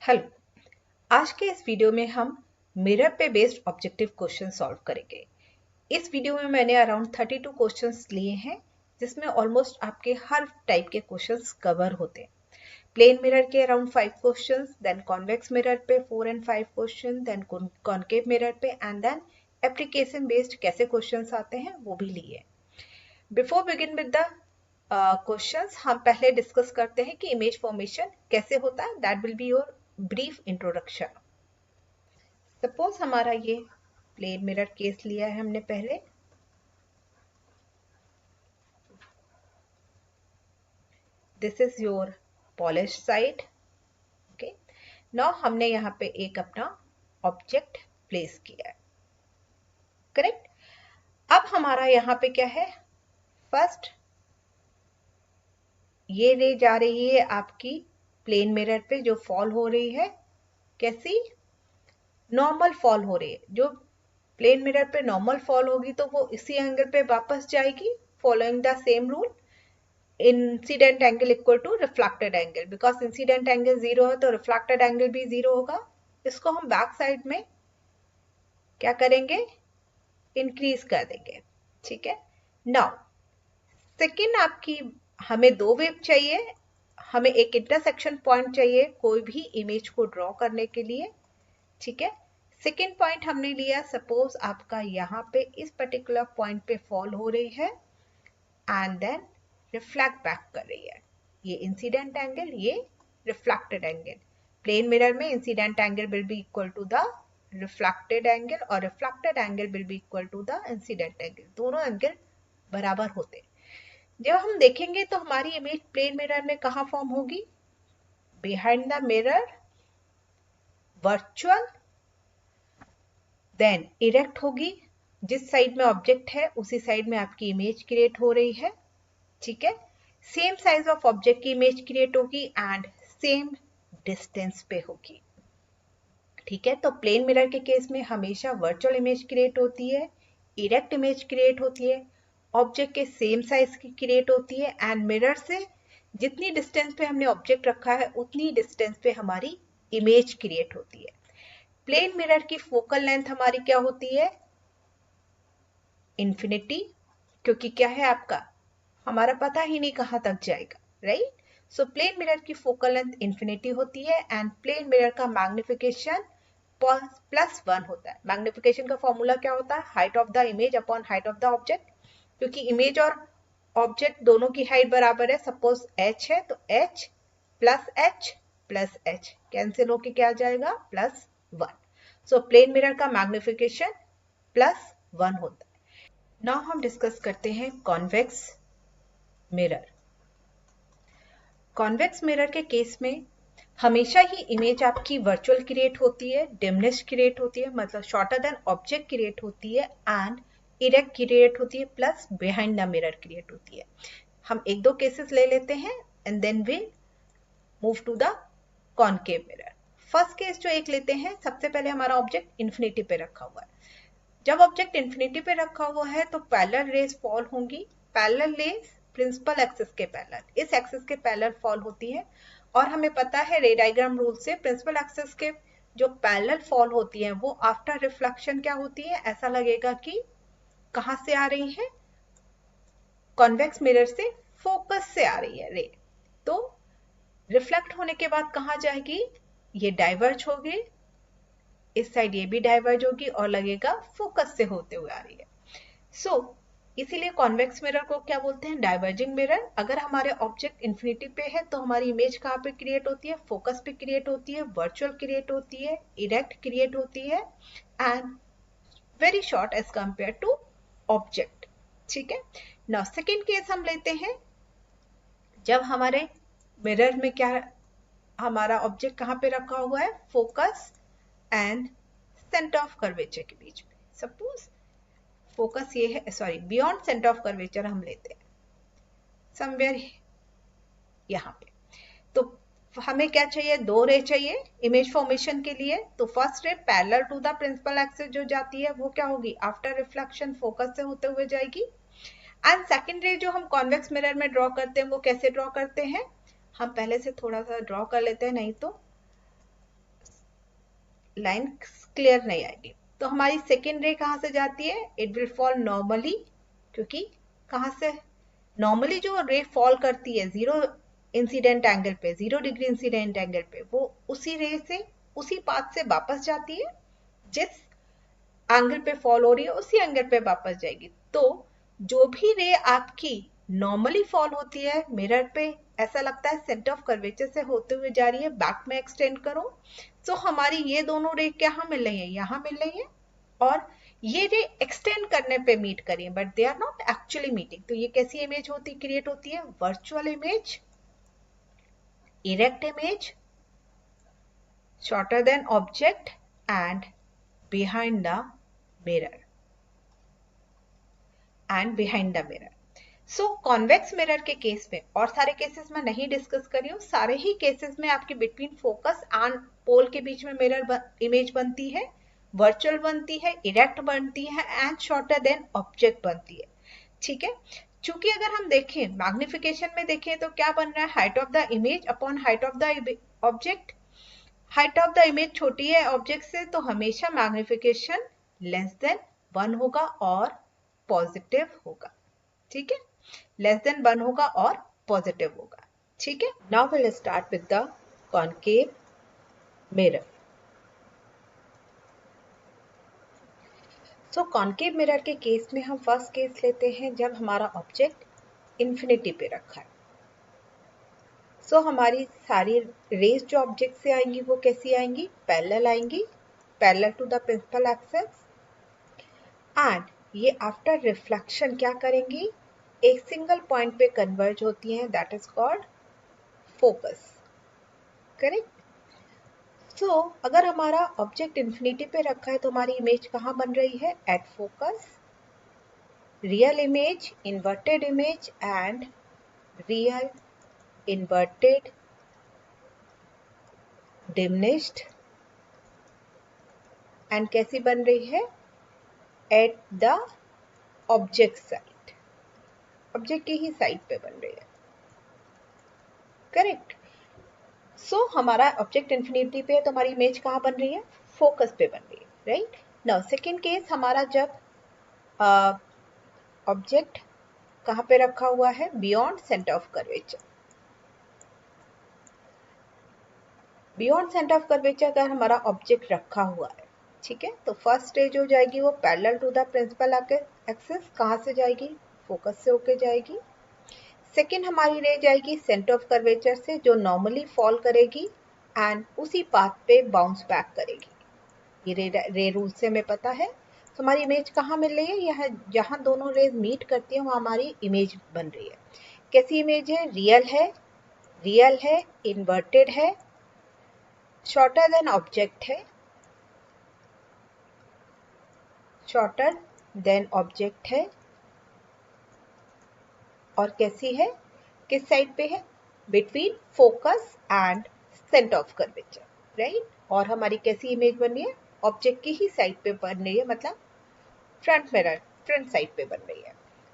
Hello. आज के इस वीडियो में हम मिरर पे बेस्ड ऑब्जेक्टिव क्वेश्चन सॉल्व करेंगे। इस वीडियो में मैंने अराउंड 32 क्वेश्चंस लिए हैं, जिसमें ऑलमोस्ट आपके हर टाइप के क्वेश्चंस कवर होते हैं। प्लेन मिरर के around 5 questions, then convex mirror पे 4 and 5 question, then concave mirror पे एंड देन एप्लीकेशन बेस्ड कैसे क्वेश्चंस आते हैं वो भी लिए। Before begin with the questions, हम पहले डिस्कस करते हैं कि इमेज फॉर्मेशन कैसे होता है। That will be your brief introduction. Suppose हमारा ये प्लेन मिरर केस लिया है हमने पहले। This is your polish side. Okay, now हमने यहाँ पे एक अपना ऑब्जेक्ट प्लेस किया है, करेक्ट। अब हमारा यहाँ पे क्या है, फर्स्ट ये रे जा रही है आपकी प्लेन मिरर पे, जो फॉल हो रही है, कैसी नॉर्मल फॉल हो रही है। जो प्लेन मिरर पे नॉर्मल फॉल होगी तो वो इसी एंगल पे वापस जाएगी, following the same rule. Incident angle equal to reflected angle, because incident angle 0 है तो रिफ्लेक्टेड एंगल भी 0 होगा। इसको हम बैक साइड में क्या करेंगे, इंक्रीज कर देंगे, ठीक है। नाउ सेकेंड आपकी, हमें दो वेव चाहिए, हमें एक इंटरसेक्शन पॉइंट चाहिए कोई भी इमेज को ड्रॉ करने के लिए, ठीक है। सेकेंड पॉइंट हमने लिया, सपोज आपका यहाँ पे इस पर्टिकुलर पॉइंट पे फॉल हो रही है एंड देन रिफ्लेक्ट बैक कर रही है। ये इंसिडेंट एंगल, ये रिफ्लेक्टेड एंगल। प्लेन मिरर में incident angle will be equal to the reflected angle और reflected angle will be equal to the incident angle. दोनों एंगल बराबर होते। जब हम देखेंगे तो हमारी इमेज प्लेन मिरर में कहाँ फॉर्म होगी, behind the mirror, virtual, then erect होगी। जिस साइड में ऑब्जेक्ट है उसी साइड में आपकी इमेज क्रिएट हो रही है, ठीक है। सेम साइज ऑफ ऑब्जेक्ट की इमेज क्रिएट होगी एंड सेम डिस्टेंस पे होगी, ठीक है। तो प्लेन मिरर के केस में हमेशा वर्चुअल इमेज क्रिएट होती है, इरेक्ट इमेज क्रिएट होती है, ऑब्जेक्ट के सेम साइज की क्रिएट होती है एंड मिरर से जितनी डिस्टेंस पे हमने ऑब्जेक्ट रखा है उतनी डिस्टेंस पे हमारी इमेज क्रिएट होती है। प्लेन मिरर की फोकल लेंथ हमारी क्या होती है, इन्फिनिटी, क्योंकि क्या है आपका, हमारा पता ही नहीं कहां तक जाएगा, राइट। सो प्लेन मिरर की फोकल लेंथ इन्फिनिटी होती है एंड प्लेन मिरर का मैग्निफिकेशन +1 होता है। मैग्निफिकेशन का फॉर्मूला क्या होता है, height of the image upon height of the object. क्योंकि इमेज और ऑब्जेक्ट दोनों की हाइट बराबर है, सपोज h है तो h प्लस h कैंसिल होके क्या आ जाएगा, +1। सो प्लेन मिरर का मैग्निफिकेशन +1 होता है। नाउ हम डिस्कस करते हैं कॉन्वेक्स मिरर। कॉन्वेक्स मिरर के केस में हमेशा ही इमेज आपकी वर्चुअल क्रिएट होती है, डिमनिश क्रिएट होती है, मतलब शॉर्टर देन ऑब्जेक्ट क्रिएट होती है एंड इरेक्ट क्रिएट होती है, plus behind the mirror create होती है। हम एक दो केसेस ले लेते हैं and then we move to the concave mirror. First case जो एक लेते हैं, सबसे पहले हमारा ऑब्जेक्ट इन्फिनिटी पे रखा हुआ है। जब ऑब्जेक्ट इन्फिनिटी पे रखा हुआ है तो पैरेलल रेज फॉल होंगी। पैरेलल रेज प्रिंसिपल एक्सिस के पैरेलल, इस एक्सिस के पैरेलल फॉल होती है और हमें पता है रे डायग्राम रूल से प्रिंसिपल एक्सिस के जो पैरेलल फॉल होती है वो आफ्टर रिफ्लेक्शन क्या होती है, ऐसा लगेगा कि कहां से आ रही है, कॉन्वेक्स मिरर से फोकस से आ रही है रे। तो रिफ्लेक्ट होने के बाद कहां जाएगी, ये डाइवर्ज होगी, इस साइड ये भी डाइवर्ज होगी और लगेगा फोकस से होते हुए आ रही है। सो इसीलिए कॉन्वेक्स मिरर को क्या बोलते हैं, डाइवर्जिंग मिरर। अगर हमारे ऑब्जेक्ट इन्फिनिटी पे है तो हमारी इमेज कहाँ पे क्रिएट होती है, फोकस पे क्रिएट होती है, वर्चुअल क्रिएट होती है, इरेक्ट क्रिएट होती है and very short as compare to object, ठीक है। नाउ सेकेंड केस हम लेते हैं, जब हमारे मिरर में क्या, हमारा ऑब्जेक्ट कहाँ पे रखा हुआ है, focus and centre of curvature के बीच में। सपोज फोकस ये है, sorry beyond centre of curvature हम लेते हैं समवेयर यहाँ पे। तो हमें क्या चाहिए, दो रे चाहिए इमेज फॉर्मेशन के लिए। तो first ray parallel to the principal axis जो जाती है वो क्या होगी, आफ्टर रिफ्लेक्शन फोकस से होते हुए जाएगी। एंड सेकेंड रे जो हम कॉन्वेक्स मिरर में ड्रॉ करते हैं वो कैसे ड्रॉ करते हैं, हम पहले से थोड़ा सा ड्रॉ कर लेते हैं, नहीं तो लाइन क्लियर नहीं आएगी। तो हमारी सेकेंड रे कहाँ से जाती है, इट विल फॉल नॉर्मली, क्योंकि कहाँ से नॉर्मली जो रे फॉल करती है 0 इंसिडेंट एंगल पे, 0 डिग्री इंसिडेंट एंगल पे, वो उसी रे से उसी पाथ से वापस जाती है, जिस एंगल पे फॉल हो रही है उसी एंगल पे वापस जाएगी। तो जो भी रे आपकी नॉर्मली फॉल होती है मिरर पे, ऐसा लगता है सेंटर ऑफ कर्वेचर से होते हुए जा रही है, बैक में एक्सटेंड करो, तो हमारी ये दोनों रे कहाँ मिल रही है, यहाँ मिल रही है, और ये रे एक्सटेंड करने पे मीट करिए, but they are not actually meeting. तो ये कैसी इमेज होती क्रिएट होती है, virtual image, erect image, shorter than object and behind the mirror so convex mirror के केस में, और सारे केसेस में नहीं डिस्कस कर रही हूँ, सारे ही केसेस में आपके बिटवीन फोकस एंड पोल के बीच में मिरर इमेज बनती है, वर्चुअल बनती है, इरेक्ट बनती है एंड शॉर्टर देन ऑब्जेक्ट बनती है। ठीक है, चूंकि अगर हम देखें मैग्निफिकेशन में देखें तो क्या बन रहा है, height of the image upon height of the object, height of the image छोटी है ऑब्जेक्ट से, तो हमेशा मैग्निफिकेशन लेस देन 1 होगा और पॉजिटिव होगा। ठीक है, लेस देन 1 होगा और पॉजिटिव होगा। ठीक है, now will start with the concave mirror. So concave mirror के केस में हम फर्स्ट केस लेते हैं जब हमारा ऑब्जेक्ट इन्फिनिटी पे रखा है। सो हमारी सारी रेज जो ऑब्जेक्ट से आएंगी वो कैसी आएंगी, पैरेलल आएंगी, parallel to the principal axis, and ये आफ्टर रिफ्लेक्शन क्या करेंगी, एक सिंगल पॉइंट पे कन्वर्ज होती हैं, that is called focus. Correct. So अगर हमारा ऑब्जेक्ट इन्फिनिटी पे रखा है तो हमारी इमेज कहाँ बन रही है, at focus, real image, inverted image and real inverted, diminished, and कैसी बन रही है, at the object side, object की ही साइड पे बन रही है। करेक्ट। सो हमारा ऑब्जेक्ट इन्फिनिटी पे है तो हमारी इमेज कहाँ बन रही है, फोकस पे बन रही है। राइट। नाउ सेकेंड केस हमारा जब ऑब्जेक्ट कहाँ पे रखा हुआ है, beyond centre of curvature. Beyond centre of curvature अगर हमारा ऑब्जेक्ट रखा हुआ है, ठीक है, तो फर्स्ट रे जो जाएगी वो parallel to the principal axis, कहाँ से जाएगी, फोकस से होके जाएगी। सेकेंड हमारी रे जाएगी सेंटर ऑफ कर्वेचर से, जो नॉर्मली फॉल करेगी एंड उसी पाथ पे बाउंस बैक करेगी। ये रे रूल से हमें पता है। तो हमारी इमेज कहाँ मिल रही है, यह जहाँ दोनों रेज मीट करती है वहाँ हमारी इमेज बन रही है। कैसी इमेज है, रियल है, इन्वर्टेड है, शॉर्टर देन ऑब्जेक्ट है, शॉर्टर देन ऑब्जेक्ट है, और कैसी है, किस साइड पे है, between focus and centre of curvature. Right. और हमारी कैसी इमेज बन रही है, ऑब्जेक्ट की ही साइड पे बन रही है, मतलब फ्रंट मिरर, फ्रंट साइड पे बन रही है।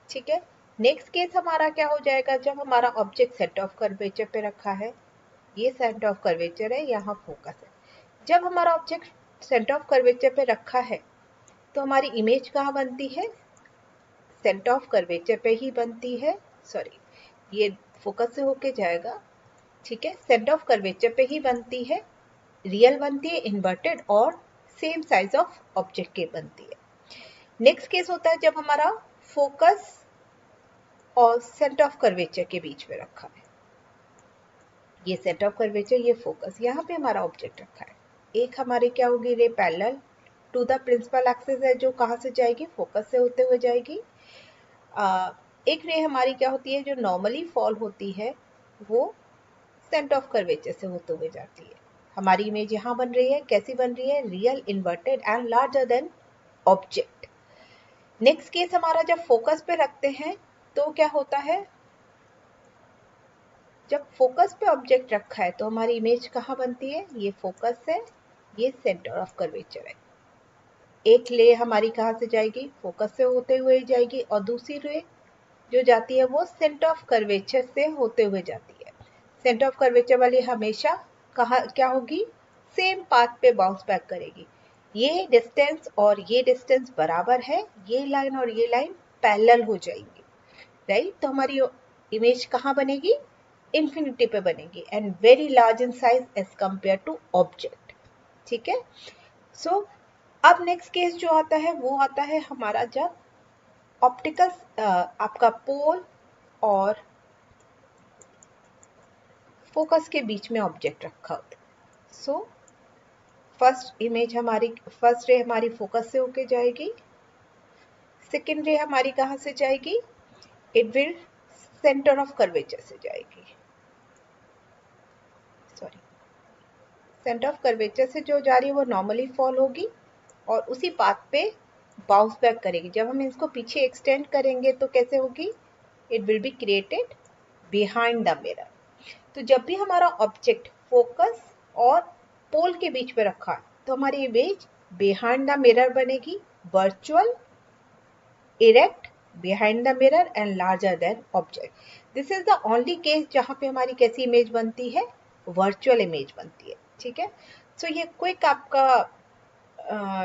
ठीक है। नेक्स्ट केस हमारा क्या हो जाएगा, जब हमारा ऑब्जेक्ट सेंटर ऑफ कर्वेचर पे रखा है, ये सेंटर ऑफ कर्वेचर है, यहाँ फोकस है। जब हमारा ऑब्जेक्ट सेंटर ऑफ कर्वेचर पे रखा है तो हमारी इमेज कहाँ बनती है, सेंटर ऑफ कर्वेचर पे ही बनती है। सॉरी, ये फोकस से होके जाएगा। ठीक है, सेंटर ऑफ कर्वेचर पे ही बनती है, रियल बनती है, इन्वर्टेड और सेम साइज ऑफ ऑब्जेक्ट के बनती है। नेक्स्ट केस होता है जब हमारा फोकस और सेंटर ऑफ कर्वेचर के बीच में रखा है, ये सेंटर ऑफ कर्वेचर, ये फोकस, यहाँ पे हमारा ऑब्जेक्ट रखा है। एक हमारी क्या होगी, ray parallel to the principal axis है, जो कहाँ से जाएगी, फोकस से होते हुए जाएगी। एक रे हमारी क्या होती है, जो नॉर्मली फॉल होती है, वो सेंटर ऑफ कर्वेचर से होते हुए जाती है। हमारी इमेज यहाँ बन रही है, कैसी बन रही है, real, inverted and larger than object. Next case हमारा जब फोकस पे रखते हैं तो क्या होता है, जब फोकस पे ऑब्जेक्ट रखा है तो हमारी इमेज कहाँ बनती है, ये फोकस है, ये सेंटर ऑफ कर्वेचर है। एक रे हमारी कहाँ से जाएगी, फोकस से होते हुए जाएगी, और दूसरी रे जो जाती है वो सेंटर ऑफ कर्वेचर से होते हुए जाती है। सेंटर ऑफ कर्वेचर वाली हमेशा कहाँ क्या होगी, सेम पाथ पे बाउंस बैक करेगी। ये डिस्टेंस और ये डिस्टेंस बराबर है, ये लाइन और ये लाइन पैरेलल हो जाएंगी, राइट? तो हमारी इमेज कहाँ बनेगी? इंफिनिटी पे बनेगी and very large in size as compare to object. ठीक है, सो अब नेक्स्ट केस जो आता है वो आता है हमारा जब ऑप्टिकल आपका पोल और फोकस के बीच में ऑब्जेक्ट रखा होता है। सो फर्स्ट रे हमारी फोकस से होके जाएगी, सेकेंड रे हमारी कहाँ से जाएगी? It will centre of curvature से जाएगी, सॉरी सेंटर ऑफ कर्वेचर से जो जा रही है वो नॉर्मली फॉल होगी और उसी पाथ पे बाउंस बैक करेगी। जब हम इसको पीछे एक्सटेंड करेंगे तो कैसे होगी? It will be created behind the mirror. तो जब भी हमारा ऑब्जेक्ट फोकस और पोल के बीच में रखा है तो हमारी इमेज बिहाइंड द मिरर बनेगी, virtual, erect, behind the mirror and larger than object. This is the only case जहां पे हमारी कैसी इमेज बनती है? वर्चुअल इमेज बनती है। ठीक है, सो ये क्विक आपका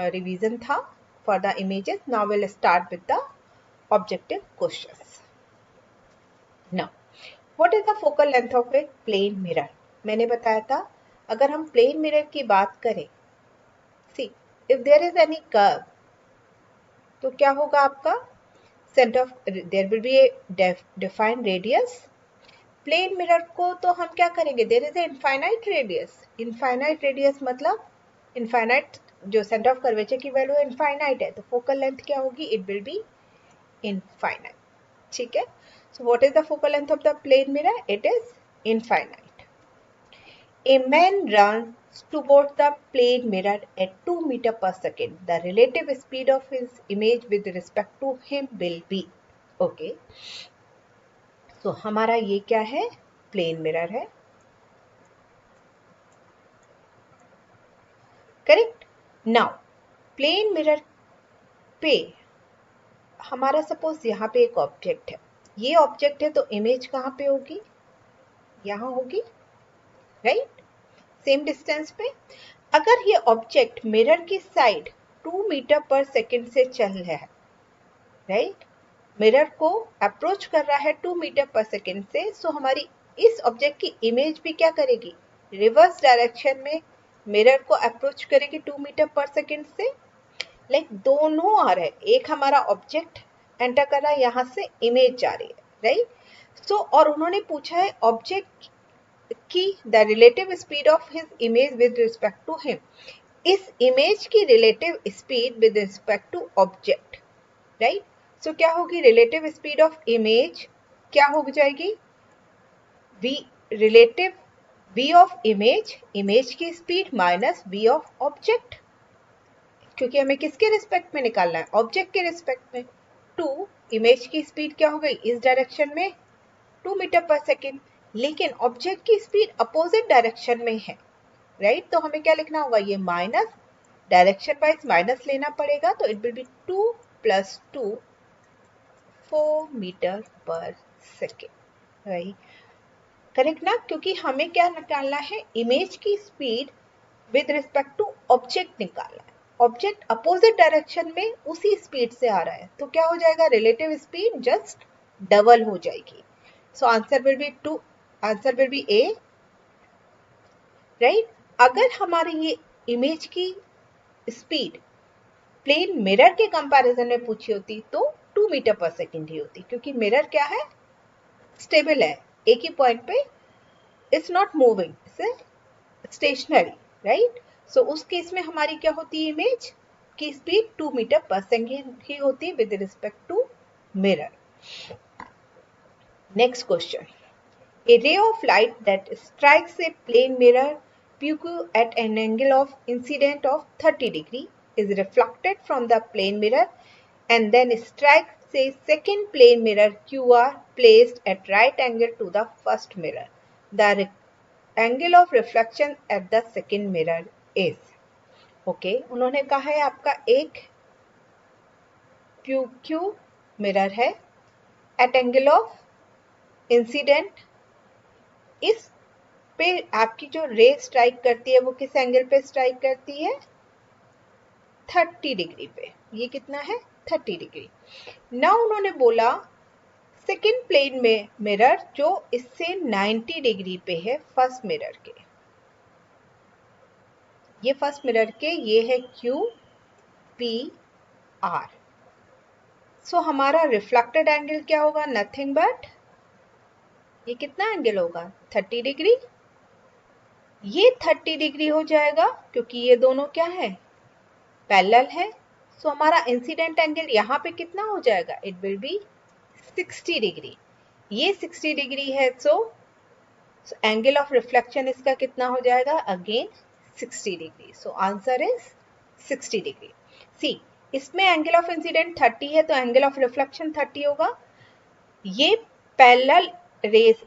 रिवीजन था for the images. Now will start with the objective questions. Now what is the focal length of a plane mirror? मैंने बताया था अगर हम प्लेन मिरर की बात करें, see if there is any curve तो क्या होगा आपका? Centre of there will be a defined radius. Plane mirror को तो हम क्या करेंगे? There is a infinite radius. Infinite radius मतलब इनफाइनाइट, जो सेंटर ऑफ कर्वेचर की वैल्यू इनफाइनाइट है तो फोकल लेंथ क्या होगी? It will be infinite. ठीक है, so what is the focal length of the plane mirror? It is infinite. A man runs towards the plane mirror at 2 meter per second. The relative speed of his image with respect to him will be, okay, so हमारा ये क्या है? Plane mirror है, correct. Now plane mirror पे हमारा suppose यहाँ पे एक ऑब्जेक्ट है, ये ऑब्जेक्ट है तो इमेज कहाँ पे होगी? यहाँ होगी, राइट, सेम डिस्टेंस पे। अगर ये ऑब्जेक्ट मिरर की साइड 2 मीटर पर सेकेंड से चल रहा है, राइट, मिरर को अप्रोच कर रहा है 2 मीटर पर सेकेंड से, सो हमारी इस ऑब्जेक्ट की इमेज भी क्या करेगी? रिवर्स डायरेक्शन में मिरर को अप्रोच करेगी 2 मीटर पर सेकेंड से। लाइक दोनों आ रहे हैं, एक हमारा ऑब्जेक्ट एंटर कर रहा है, यहाँ से इमेज जा रही है, राइट। सो और उन्होंने पूछा है ऑब्जेक्ट की the relative speed of his image with respect to him. इस इमेज की relative speed with respect to object, right. So क्या होगी? रिलेटिव स्पीड ऑफ इमेज क्या हो जाएगी? V relative V of image, image की speed minus V of object, क्योंकि हमें किसके रिस्पेक्ट में निकालना है? ऑब्जेक्ट के रिस्पेक्ट में। 2 इमेज की स्पीड क्या हो गई इस डायरेक्शन में? 2 मीटर पर सेकेंड, लेकिन ऑब्जेक्ट की स्पीड अपोजिट डायरेक्शन में है, राइट। तो हमें क्या लिखना होगा? ये माइनस, डायरेक्शन वाइज माइनस लेना पड़ेगा, तो it will be 2 + 2 4 metre per second, right, correct ना? क्योंकि हमें क्या निकालना है? इमेज की speed with respect to object निकालना है। ऑब्जेक्ट अपोजिट डायरेक्शन में उसी स्पीड से आ रहा है, तो क्या हो जाएगा? रिलेटिव स्पीड जस्ट डबल हो जाएगी। सो answer will be 2, answer will be A, right. अगर हमारी ये इमेज की स्पीड प्लेन मिरर के कंपैरिजन में पूछी होती तो 2 मीटर पर सेकेंड ही होती, क्योंकि मिरर क्या है? स्टेबल है, एक ही पॉइंट पे, it's not moving, it's stationary, right. So उस केस में हमारी क्या होती है? इमेज की स्पीड 2 मीटर पर सेकेंड ही होती है with respect to mirror. Next question, a ray of light that strikes a plane mirror PQ at an angle of incident of 30 degree is reflected from the plane mirror and then strikes a second plane mirror QR placed at right angle to the first mirror. The angle of reflection at the second mirror is, okay, उन्होंने कहा है आपका एक PQ mirror है at angle of incident, इस पे आपकी जो रे स्ट्राइक करती है वो किस एंगल पे स्ट्राइक करती है? 30 डिग्री पे। ये कितना है? 30 डिग्री। नाउ उन्होंने बोला सेकेंड प्लेन में मिरर जो इससे 90 डिग्री पे है फर्स्ट मिरर के, ये फर्स्ट मिरर के, ये है क्यू पी आर। सो हमारा रिफ्लेक्टेड एंगल क्या होगा? नथिंग बट ये कितना एंगल होगा? 30 डिग्री। ये 30 डिग्री हो जाएगा क्योंकि ये दोनों क्या है? पैरेलल है। सो हमारा इंसिडेंट एंगल यहाँ पे कितना हो जाएगा? It will B 60 degree. ये 60 डिग्री है, सो एंगल ऑफ रिफ्लेक्शन इसका कितना हो जाएगा? Again 60 degree. So answer is 60 degree. See, इसमें एंगल ऑफ इंसिडेंट 30 है तो एंगल ऑफ रिफ्लेक्शन 30 होगा। ये पैरेलल रेस,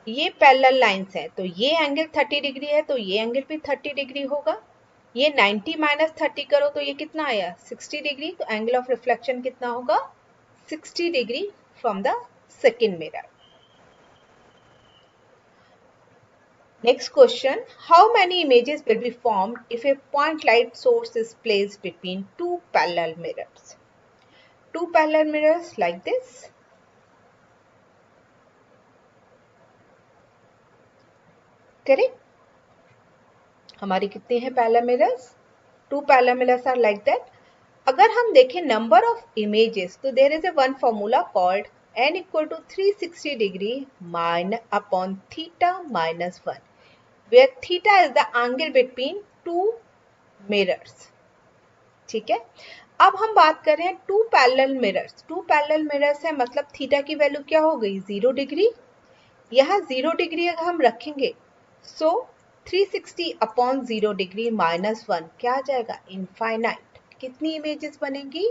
ये पैरेलल लाइंस है तो ये एंगल 30 डिग्री है तो ये एंगल भी 30 डिग्री होगा। ये 90 माइनस 30 करो तो ये कितना आया? 60 डिग्री। तो एंगल ऑफ रिफ्लेक्शन कितना होगा? 60 degree from the second mirror. Next question, how many images will be formed if a point light source is placed between two parallel mirrors? Two parallel mirrors like this. Correct? हमारी कितने हैं parallel mirrors? Two parallel mirrors are like that. अगर हम देखें number of images तो there is a one formula called n equal to 360 degree upon theta minus 1, where theta is the angle between two mirrors. ठीक है, अब हम बात कर रहे हैं two parallel mirrors. Two parallel mirrors है मतलब थीटा की वैल्यू क्या हो गई? 0 डिग्री। यहाँ 0 डिग्री अगर हम रखेंगे सो 360 अपॉन 0 डिग्री माइनस 1 क्या आ जाएगा? इनफाइनाइट। कितनी इमेजेस बनेंगी?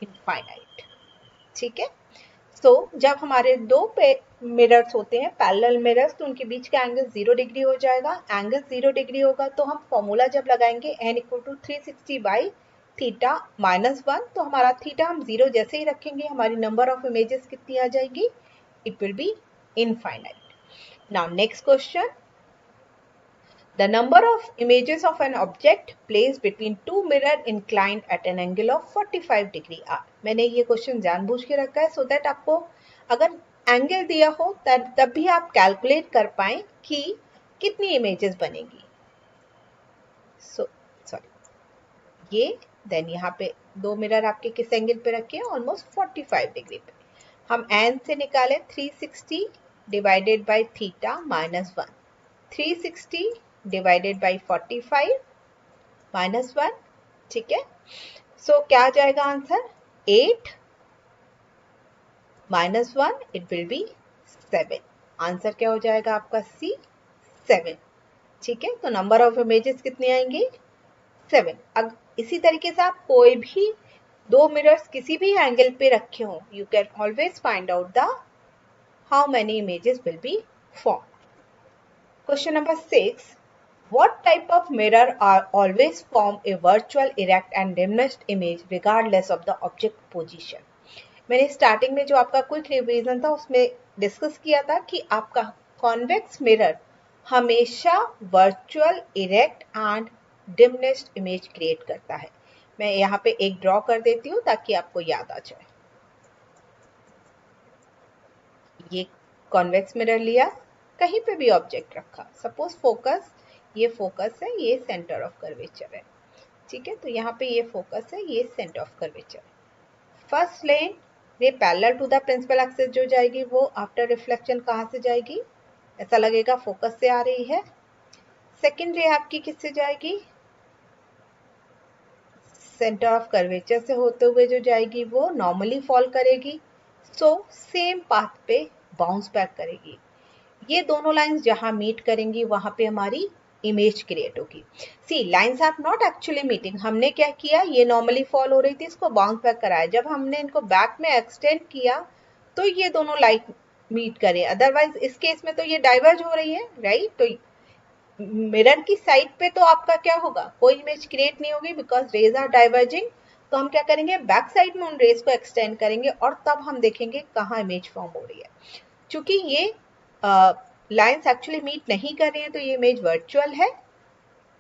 इनफाइनाइट। ठीक है, तो जब हमारे दो मिरर्स होते हैं पैरेलल मिरर्स तो उनके बीच का एंगल 0 डिग्री हो जाएगा। एंगल 0 डिग्री होगा तो हम फॉर्मूला जब लगाएंगे n equal to 360 by theta minus 1, तो हमारा थीटा हम 0 जैसे ही रखेंगे हमारी नंबर ऑफ इमेजेस कितनी आ जाएगी? It will be infinite. Now next question, the number of images of an object placed between two mirror inclined at an angle of 45 degree are। मैंने ये क्वेश्चन जानबूझ के रखा है सो दैट आपको अगर एंगल दिया हो तब भी आप कैलकुलेट कर पाए कि कितनी इमेजेस बनेगी। सॉरी, ये देन यहाँ पे दो मिरर आपके किस एंगल पे रखे हैं? ऑलमोस्ट 45 डिग्री पे। हम n से निकाले 360 divided by theta minus 1, 360 divided by 45 minus 1। ठीक है, सो क्या आ जाएगा answer? 8 minus 1 it will B 7। Answer क्या हो जाएगा आपका? सी, 7। ठीक है, तो नंबर ऑफ इमेजेस कितनी आएंगी? 7। अब इसी तरीके से आप कोई भी दो मिरर्स किसी भी एंगल पे रखे हो, you can always find out the how many images will be form. Question number 6. What type of mirror are always form a virtual erect and diminished image regardless of the object position? मैंने starting में जो आपका quick revision था उसमें discuss किया था कि आपका कॉन्वेक्स मिरर हमेशा virtual erect and diminished image create करता है। मैं यहाँ पे एक ड्रॉ कर देती हूँ ताकि आपको याद आ जाए। ये कॉन्वेक्स मिरर लिया, कहीं पे भी ऑब्जेक्ट रखा, सपोज फोकस, ये फोकस है, ये सेंटर ऑफ कर्वेचर है। ठीक है, तो यहाँ पे ये फोकस है, ये सेंटर ऑफ कर्वेचर है। फर्स्ट लेन ये parallel to the principal axis जो जाएगी वो आफ्टर रिफ्लेक्शन कहाँ से जाएगी? ऐसा लगेगा फोकस से आ रही है। सेकेंड रे आपकी किससे जाएगी? सेंटर ऑफ कर्वेचर से होते हुए जो जाएगी वो नॉर्मली फॉल करेगी, सो सेम पाथ पे बाउंस बैक करेगी। ये दोनों लाइंस जहां मीट करेंगी वहां पे हमारी इमेज क्रिएट होगी। See, lines are not actually meeting. हमने क्या किया? ये नॉर्मली फॉल हो रही थी, इसको बाउंस बैक कराया। जब हमने इनको बैक में एक्सटेंड किया तो ये दोनों लाइन मीट करे, अदरवाइज इस केस में तो ये डाइवर्ज हो रही है, राइट? तो मिरर की साइड पे तो आपका क्या होगा? कोई इमेज क्रिएट नहीं होगी बिकॉज रेज आर डाइवर्जिंग। तो हम क्या करेंगे? बैक साइड में उन रेज को एक्सटेंड करेंगे और तब हम देखेंगे कहाँ इमेज फॉर्म हो रही है। चूंकि ये लाइंस एक्चुअली मीट नहीं कर रही हैं, तो ये इमेज वर्चुअल है,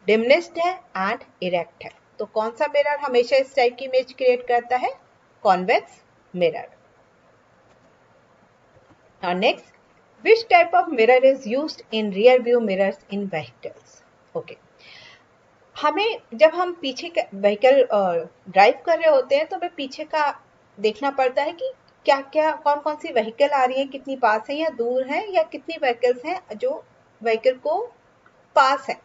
डिमनिश्ड है एंड इरेक्ट है। तो कौन सा मिरर हमेशा इस टाइप की इमेज क्रिएट करता है? Convex mirror. Now next, which type of mirror is used in rear view mirrors in vehicles? Okay. हमें जब हम पीछे का व्हीकल ड्राइव कर रहे होते हैं तो हमें पीछे का देखना पड़ता है कि क्या क्या कौन कौन सी व्हीकल आ रही है, कितनी पास है या दूर है, या कितनी व्हीकल्स हैं जो व्हीकल को पास है।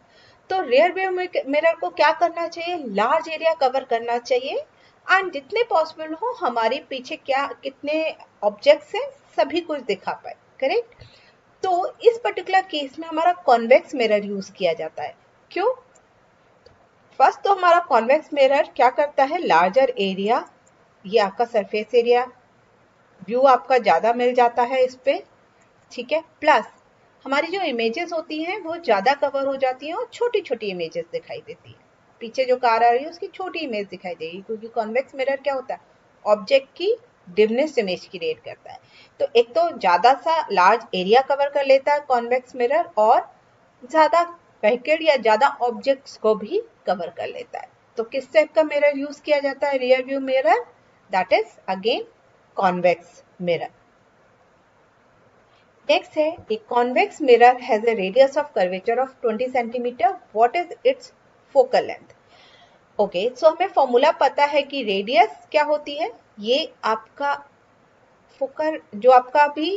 तो रियर व्यू मिरर को क्या करना चाहिए? लार्ज एरिया कवर करना चाहिए एंड जितने पॉसिबल हो हमारे पीछे क्या कितने ऑब्जेक्ट्स हैं सभी कुछ दिखा पाए। करेक्ट। तो इस पर्टिकुलर केस में हमारा कॉन्वेक्स मिरर यूज किया जाता है। क्यों? फर्स्ट तो हमारा कॉन्वेक्स मिरर क्या करता है? लार्जर एरिया, ये आपका सरफेस एरिया, व्यू आपका ज्यादा मिल जाता है इस पे, ठीक है। प्लस हमारी जो इमेजेस होती हैं वो ज्यादा कवर हो जाती हैं और छोटी छोटी इमेजेस दिखाई देती है। पीछे जो कार आ रही है उसकी छोटी इमेज दिखाई देगी, क्योंकि कॉन्वेक्स मिरर क्या होता है? ऑब्जेक्ट की डिमनेस इमेज क्रिएट करता है। तो एक तो ज्यादा सा लार्ज एरिया कवर कर लेता है कॉन्वेक्स मिरर, और ज्यादा व्हीकल या ज्यादा ऑब्जेक्ट्स को भी कवर कर लेता है। तो किस टाइप का मिरर यूज किया जाता है rear view mirror? That is again convex mirror. Next है, a convex mirror has a radius of curvature of 20 centimeter. What is its focal length? Okay, so हमें फॉर्मूला पता है कि रेडियस क्या होती है। ये आपका फोकल जो आपका भी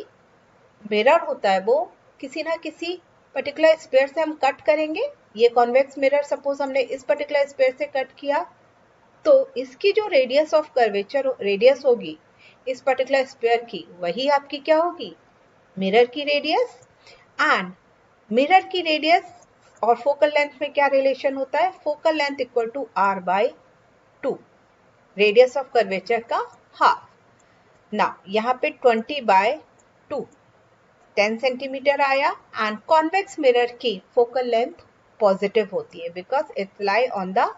मिरर होता है वो किसी ना किसी पर्टिकुलर स्पेयर से हम कट करेंगे। ये कॉन्वेक्स मिरर सपोज हमने इस पर्टिकुलर स्पेयर से कट किया, तो इसकी जो रेडियस ऑफ कर्वेचर रेडियस होगी इस पर्टिकुलर स्पेयर की, वही आपकी क्या होगी? मिरर की रेडियस। एंड मिरर की रेडियस और फोकल लेंथ में क्या रिलेशन होता है? Focal length equal to r by 2, radius of curvature का हाफ। ना यहाँ पे 20 बाय 2 10 सेंटीमीटर आया। एंड कॉन्वेक्स मिरर की फोकल लेंथ पॉजिटिव होती है because it's lie on the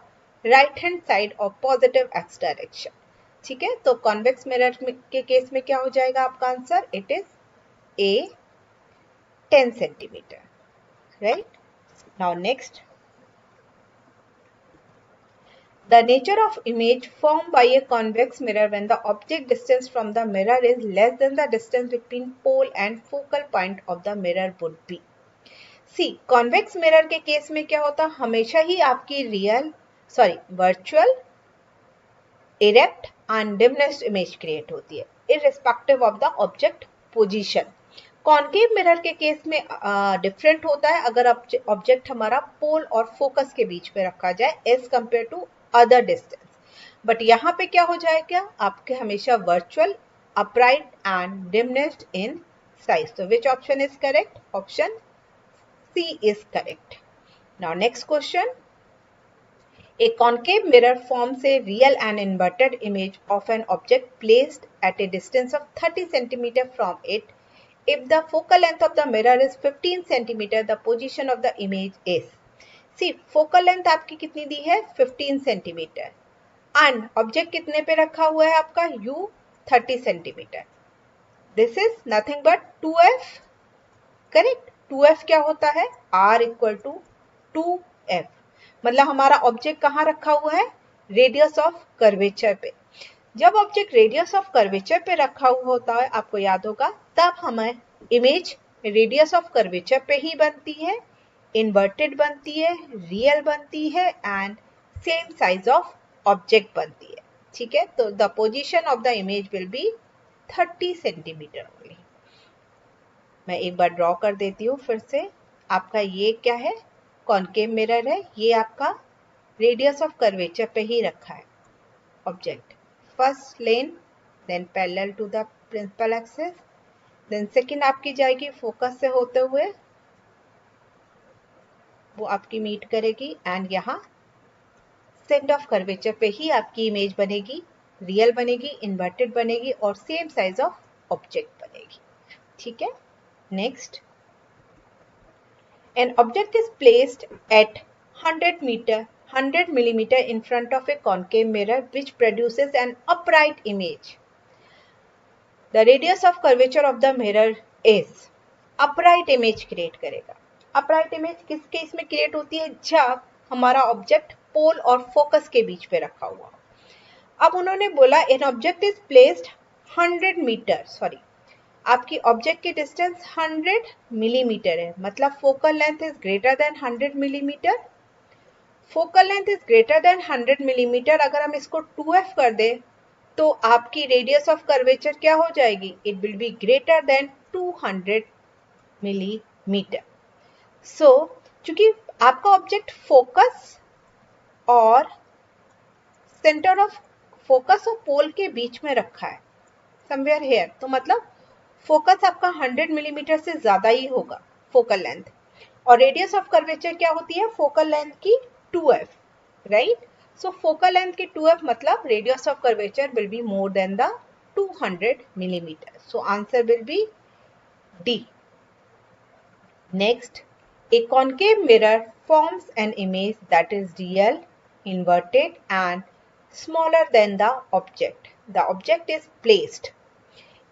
right hand side of positive x direction. ठीक है, तो कॉन्वेक्स मिरर के केस में क्या हो जाएगा आपका answer? It is A 10 centimeter, right? Now next, the nature of image formed by a convex mirror when the object distance from the mirror is less than the distance between pole and focal point of the mirror would be. See, convex mirror के case में क्या होता? हमेशा ही आपकी virtual, erect and diminished image create होती है irrespective of the object position. Concave mirror के केस में डिफरेंट होता है अगर ऑब्जेक्ट हमारा पोल और फोकस के बीच में रखा जाए as compare to other distance. But यहाँ पे क्या हो जाएगा? आपके हमेशा virtual, upright and diminished in size. तो which option is correct? Option C is correct. Now next question, a concave mirror forms a real and inverted image of an object placed at a distance of 30 cm from it. If the focal length of the mirror is 15 cm, the position of the image is. See, focal length आपकी कितनी दी है? 15 cm. And object कितने पे रखा हुआ है आपका? U 30 cm. This is nothing but 2f. Correct? 2f क्या होता है? R equal to 2f. मतलब हमारा ऑब्जेक्ट कहाँ रखा हुआ है? रेडियस ऑफ कर्वेचर पे। जब ऑब्जेक्ट रेडियस ऑफ कर्वेचर पे रखा हुआ होता है, आपको याद होगा, तब हमें इमेज रेडियस ऑफ कर्वेचर पे ही बनती है, इन्वर्टेड बनती है, रियल बनती है and same size of object बनती है। ठीक है, तो the position of the image will be 30 centimetre only. मैं एक बार ड्रॉ कर देती हूँ फिर से। आपका ये क्या है? कॉन्केव मिरर है। ये आपका रेडियस ऑफ कर्वेचर पे ही रखा है object. First lane, then parallel to the principal axis, then second आपकी जाएगी फोकस से होते हुए, वो आपकी मीट करेगी एंड यहाँ सेंटर ऑफ कर्वेचर पे ही आपकी इमेज बनेगी, रियल बनेगी, इन्वर्टेड बनेगी और सेम साइज ऑफ ऑब्जेक्ट बनेगी। ठीक है, next, an object is placed at 100 millimeter in front of a concave mirror which produces an upright image. The radius of curvature of the mirror is. Upright image create करेगा। Upright image किस case में create होती है? जब हमारा object पोल और focus के बीच पे रखा हुआ। अब उन्होंने बोला an object is placed 100 metre, sorry आपकी ऑब्जेक्ट की डिस्टेंस 100 मिलीमीटर है, मतलब focal length is greater than 100 millimetre. Focal length is greater than 100 millimetre, अगर हम इसको 2f कर दें तो आपकी रेडियस ऑफ कर्वेचर क्या हो जाएगी? It will be greater than 200 millimetre. So चूंकि आपका ऑब्जेक्ट फोकस और सेंटर ऑफ फोकस और पोल के बीच में रखा है, समवेयर हेयर, तो मतलब फोकस आपका 100 मिलीमीटर से ज्यादा ही होगा फोकल लेंथ, और रेडियस ऑफ कर्वेचर क्या होती है? फोकल लेंथ की 2f, राइट? सो फोकल लेंथ की 2f मतलब radius of curvature will be more than the 200 millimeter. So answer will be D. Next, a concave mirror forms an image that is real, inverted and smaller than the object. The object is placed.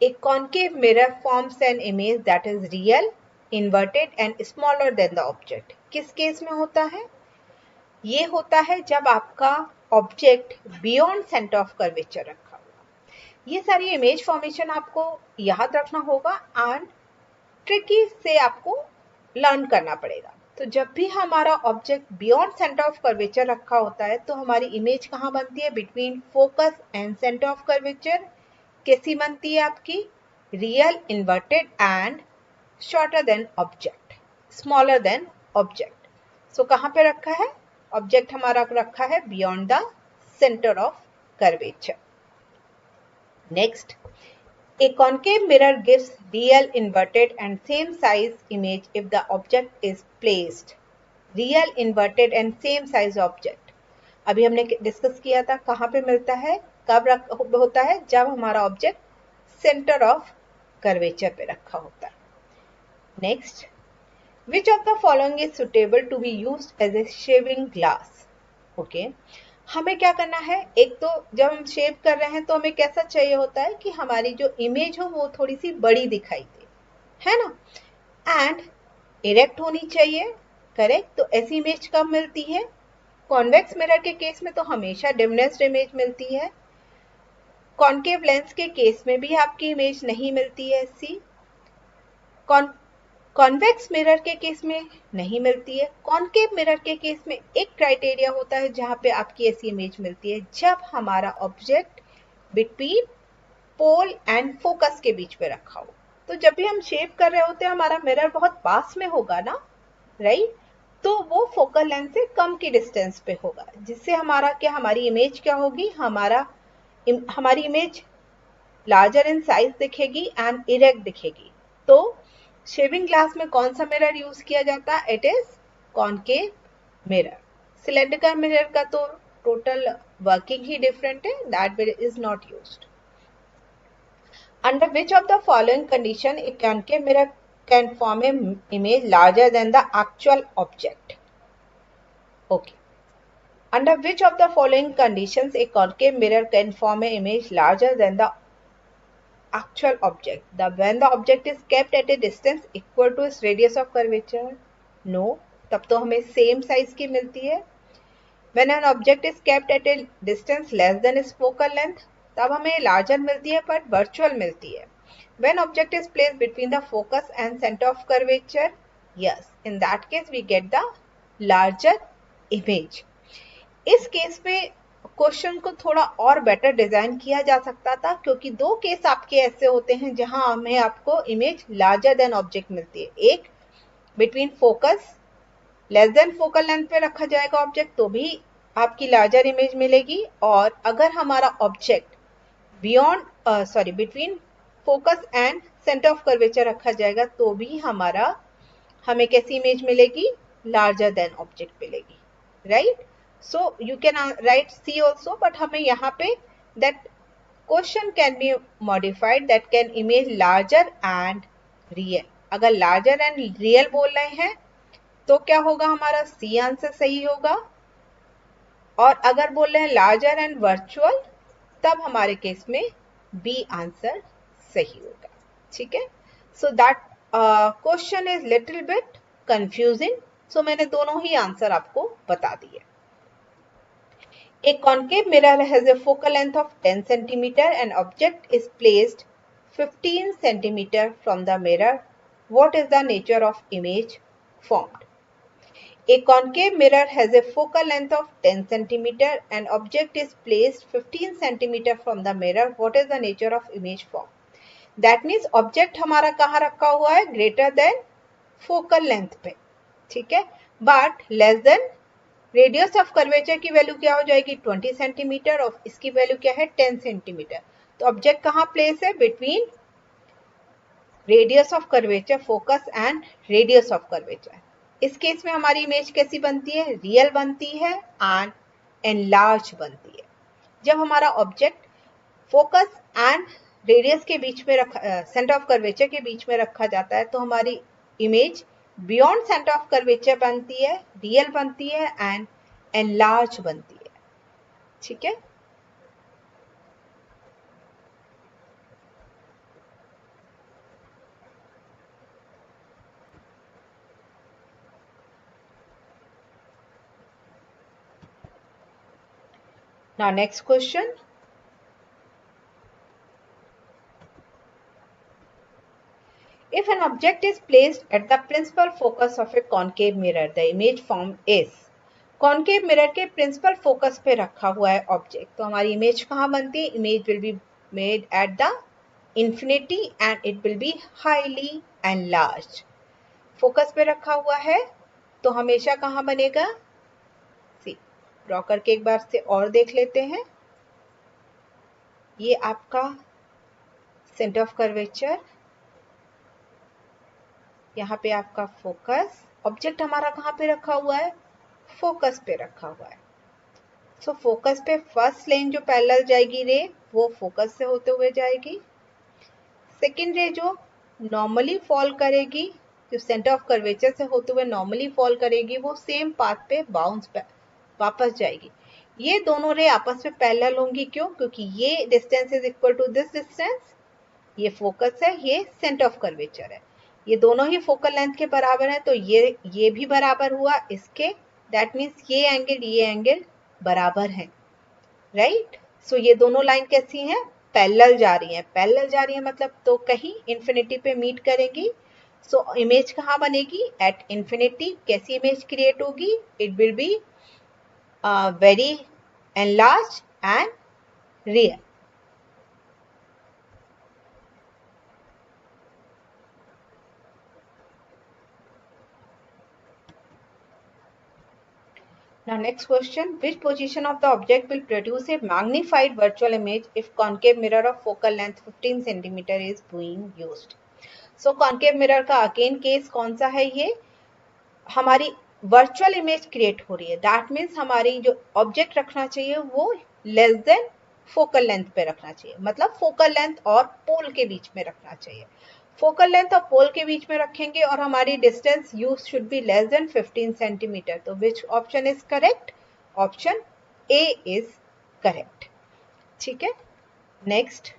A concave mirror forms an image that is real, inverted and smaller than the object. किस case में होता है? ये होता है जब आपका object beyond centre of curvature रखा हुआ। ये सारी इमेज फॉर्मेशन आपको याद रखना होगा एंड ट्रिकी से आपको लर्न करना पड़ेगा। तो जब भी हमारा object beyond centre of curvature रखा होता है तो हमारी इमेज कहाँ बनती है? Between focus and centre of curvature. कैसी बनती है आपकी? Real, inverted and shorter than object, smaller than object. So कहाँ पे रखा है? ऑब्जेक्ट हमारा रखा है beyond the centre of curvature. Next, a concave mirror gives real, inverted and same size image if the object is placed. Real, inverted and same size object. अभी हमने discuss किया था कहाँ पे मिलता है, कब होता है? जब हमारा ऑब्जेक्ट सेंटर ऑफ कर्वेचर पे रखा होता है। Next, which of the following is suitable to be used as a shaving glass? Okay, हमें क्या करना है? एक तो जब हम शेव कर रहे हैं तो हमें कैसा चाहिए होता है कि हमारी जो इमेज हो वो थोड़ी सी बड़ी दिखाई दे, है ना, एंड इरेक्ट होनी चाहिए, करेक्ट? तो ऐसी इमेज कब मिलती है? कॉन्वेक्स मिरर के केस में तो हमेशा डिमनेस्ड इमेज मिलती है। कॉन्केव लेंस के केस में भी आपकी इमेज नहीं मिलती है ऐसी। कॉन्वेक्स मिरर के केस में नहीं मिलती है। कॉन्केव मिरर के केस में एक क्राइटेरिया होता है जहां पे आपकी ऐसी इमेज मिलती है, जब हमारा object between pole and focus के बीच में रखा हो। तो जब भी हम शेप कर रहे होते हैं हमारा मिरर बहुत पास में होगा ना, राइट? तो वो फोकल लेंथ से कम की डिस्टेंस पे होगा, जिससे हमारा क्या, हमारी इमेज क्या होगी? हमारी इमेज लार्जर इन साइज दिखेगी एंड इरेक्ट दिखेगी। तो शेविंग ग्लास में कौन सा मिरर यूज किया जाता है? It is concave mirror. Cylindrical mirror का तो टोटल वर्किंग ही डिफरेंट है, that is not used. Under which of the following condition A concave mirror can form A image larger than the actual object? Okay, under which of the following conditions a concave mirror can form an image larger than the actual object? When the object is kept at a distance equal to its radius of curvature? No, तब तो हमें same size की मिलती है। When an object is kept at a distance less than its focal length, तब हमें larger मिलती है but virtual मिलती है। When object is placed between the focus and center of curvature, yes, in that case we get the larger image. इस case में question को थोड़ा और बेटर डिजाइन किया जा सकता था, क्योंकि दो केस आपके ऐसे होते हैं जहां हमें आपको इमेज लार्जर देन ऑब्जेक्ट मिलती है। एक, between focus less than focal length पे रखा जाएगा ऑब्जेक्ट तो भी आपकी लार्जर इमेज मिलेगी, और अगर हमारा object between focus and centre of curvature रखा जाएगा तो भी हमें कैसी इमेज मिलेगी? लार्जर देन ऑब्जेक्ट मिलेगी, right? So you can write C also, but हमें यहाँ पे that question can be modified, that can image larger and real. अगर larger and real बोल रहे हैं तो क्या होगा? हमारा C आंसर सही होगा, और अगर बोल रहे हैं larger and virtual तब हमारे केस में B आंसर सही होगा। ठीक है? So that question is little bit confusing, so मैंने दोनों ही आंसर आपको बता दिए. A concave mirror has a focal length of 10 centimeter. An object is placed 15 centimeter from the mirror. What is the nature of image formed? A concave mirror has a focal length of 10 centimeter. An object is placed 15 centimeter from the mirror. What is the nature of image formed? That means object हमारा कहाँ रखा हुआ है? Greater than focal length पे, ठीक है, but less than radius of curvature की value क्या हो जाएगी? 20 सेंटीमीटर और इसकी वैल्यू क्या है? 10 सेंटीमीटर. तो ऑब्जेक्ट कहाँ प्लेस है? Between radius of curvature focus and radius of curvature. इस केस में हमारी इमेज कैसी बनती है? रियल बनती है एंड एनलार्ज बनती है. जब हमारा ऑब्जेक्ट फोकस एंड रेडियस के बीच में रखा, सेंटर ऑफ कर्वेचर के बीच में रखा जाता है, तो हमारी image beyond centre of curvature बनती है, रियल बनती है एंड एनलार्ज बनती है. ठीक है. Now next question. If an object is placed at the principal focus of a concave mirror, the image formed is. Concave mirror के प्रिंसिपल फोकस पे रखा हुआ है ऑब्जेक्ट, तो हमारी इमेज कहाँ बनती है? Image will be made at the infinity and it will be highly enlarge. Focus पे रखा हुआ है तो हमेशा कहाँ बनेगा? सी, ड्रॉ करके एक बार से और देख लेते हैं. ये आपका सेंटर ऑफ कर्वेचर, यहाँ पे आपका फोकस. ऑब्जेक्ट हमारा कहाँ पे रखा हुआ है? फोकस पे रखा हुआ है. सो फोकस पे फर्स्ट लेन जो पैरेलल जाएगी रे, वो फोकस से होते हुए जाएगी. सेकेंड रे जो नॉर्मली फॉल करेगी, जो सेंटर ऑफ कर्वेचर से होते हुए नॉर्मली फॉल करेगी, वो सेम पाथ पे बाउंस वापस जाएगी. ये दोनों रे आपस में पैरेलल होंगी. क्यों? क्योंकि ये distance is equal to this distance. ये फोकस है, ये सेंटर ऑफ कर्वेचर है. ये दोनों ही फोकल लेंथ के बराबर है, तो ये भी बराबर हुआ इसके. दैट मीन्स ये एंगल बराबर है. राइट. सो ये दोनों लाइन कैसी हैं? पैरेलल जा रही हैं. पैरेलल जा रही है मतलब तो कहीं इंफिनिटी पे मीट करेंगी. सो इमेज कहाँ बनेगी? At infinity. कैसी इमेज क्रिएट होगी? It will be very enlarge and real. Now next question, which position of the object will produce a magnified virtual image if concave mirror of focal length 15 cm is being used? So concave mirror का again case कौन सा है? ये हमारी virtual image create हो रही है. That means हमारी जो ऑब्जेक्ट रखना चाहिए वो लेस देन फोकल लेंथ पे रखना चाहिए, मतलब फोकल लेंथ और पोल के बीच में रखना चाहिए. फोकल लेंथ और पोल के बीच में रखेंगे और हमारी distance you should be less than 15 centimetre. तो which option is correct? Option A is correct. ठीक है. Next,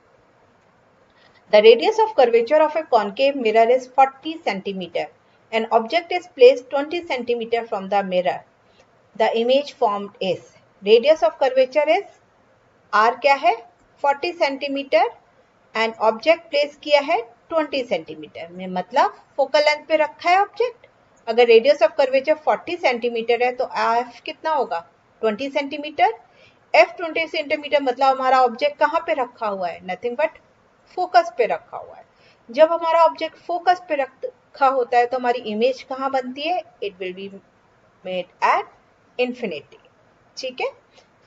the radius of curvature of a concave mirror is 40 centimetre. An object is placed 20 centimeter from the mirror. The image formed is. Radius of curvature is R क्या है? 40 centimetre and object place किया है 20 centimetre में, मतलब focal length पे रखा है object. अगर रेडियस ऑफ कर्वेचर 40 सेंटीमीटर है तो एफ कितना होगा? 20 सेंटीमीटर. एफ 20 सेंटीमीटर मतलब हमारा ऑब्जेक्ट कहाँ पे रखा हुआ है? नथिंग बट फोकस पे रखा हुआ है. जब हमारा ऑब्जेक्ट फोकस पे रखा होता है तो हमारी इमेज कहाँ बनती है? It will be made at infinity. ठीक है.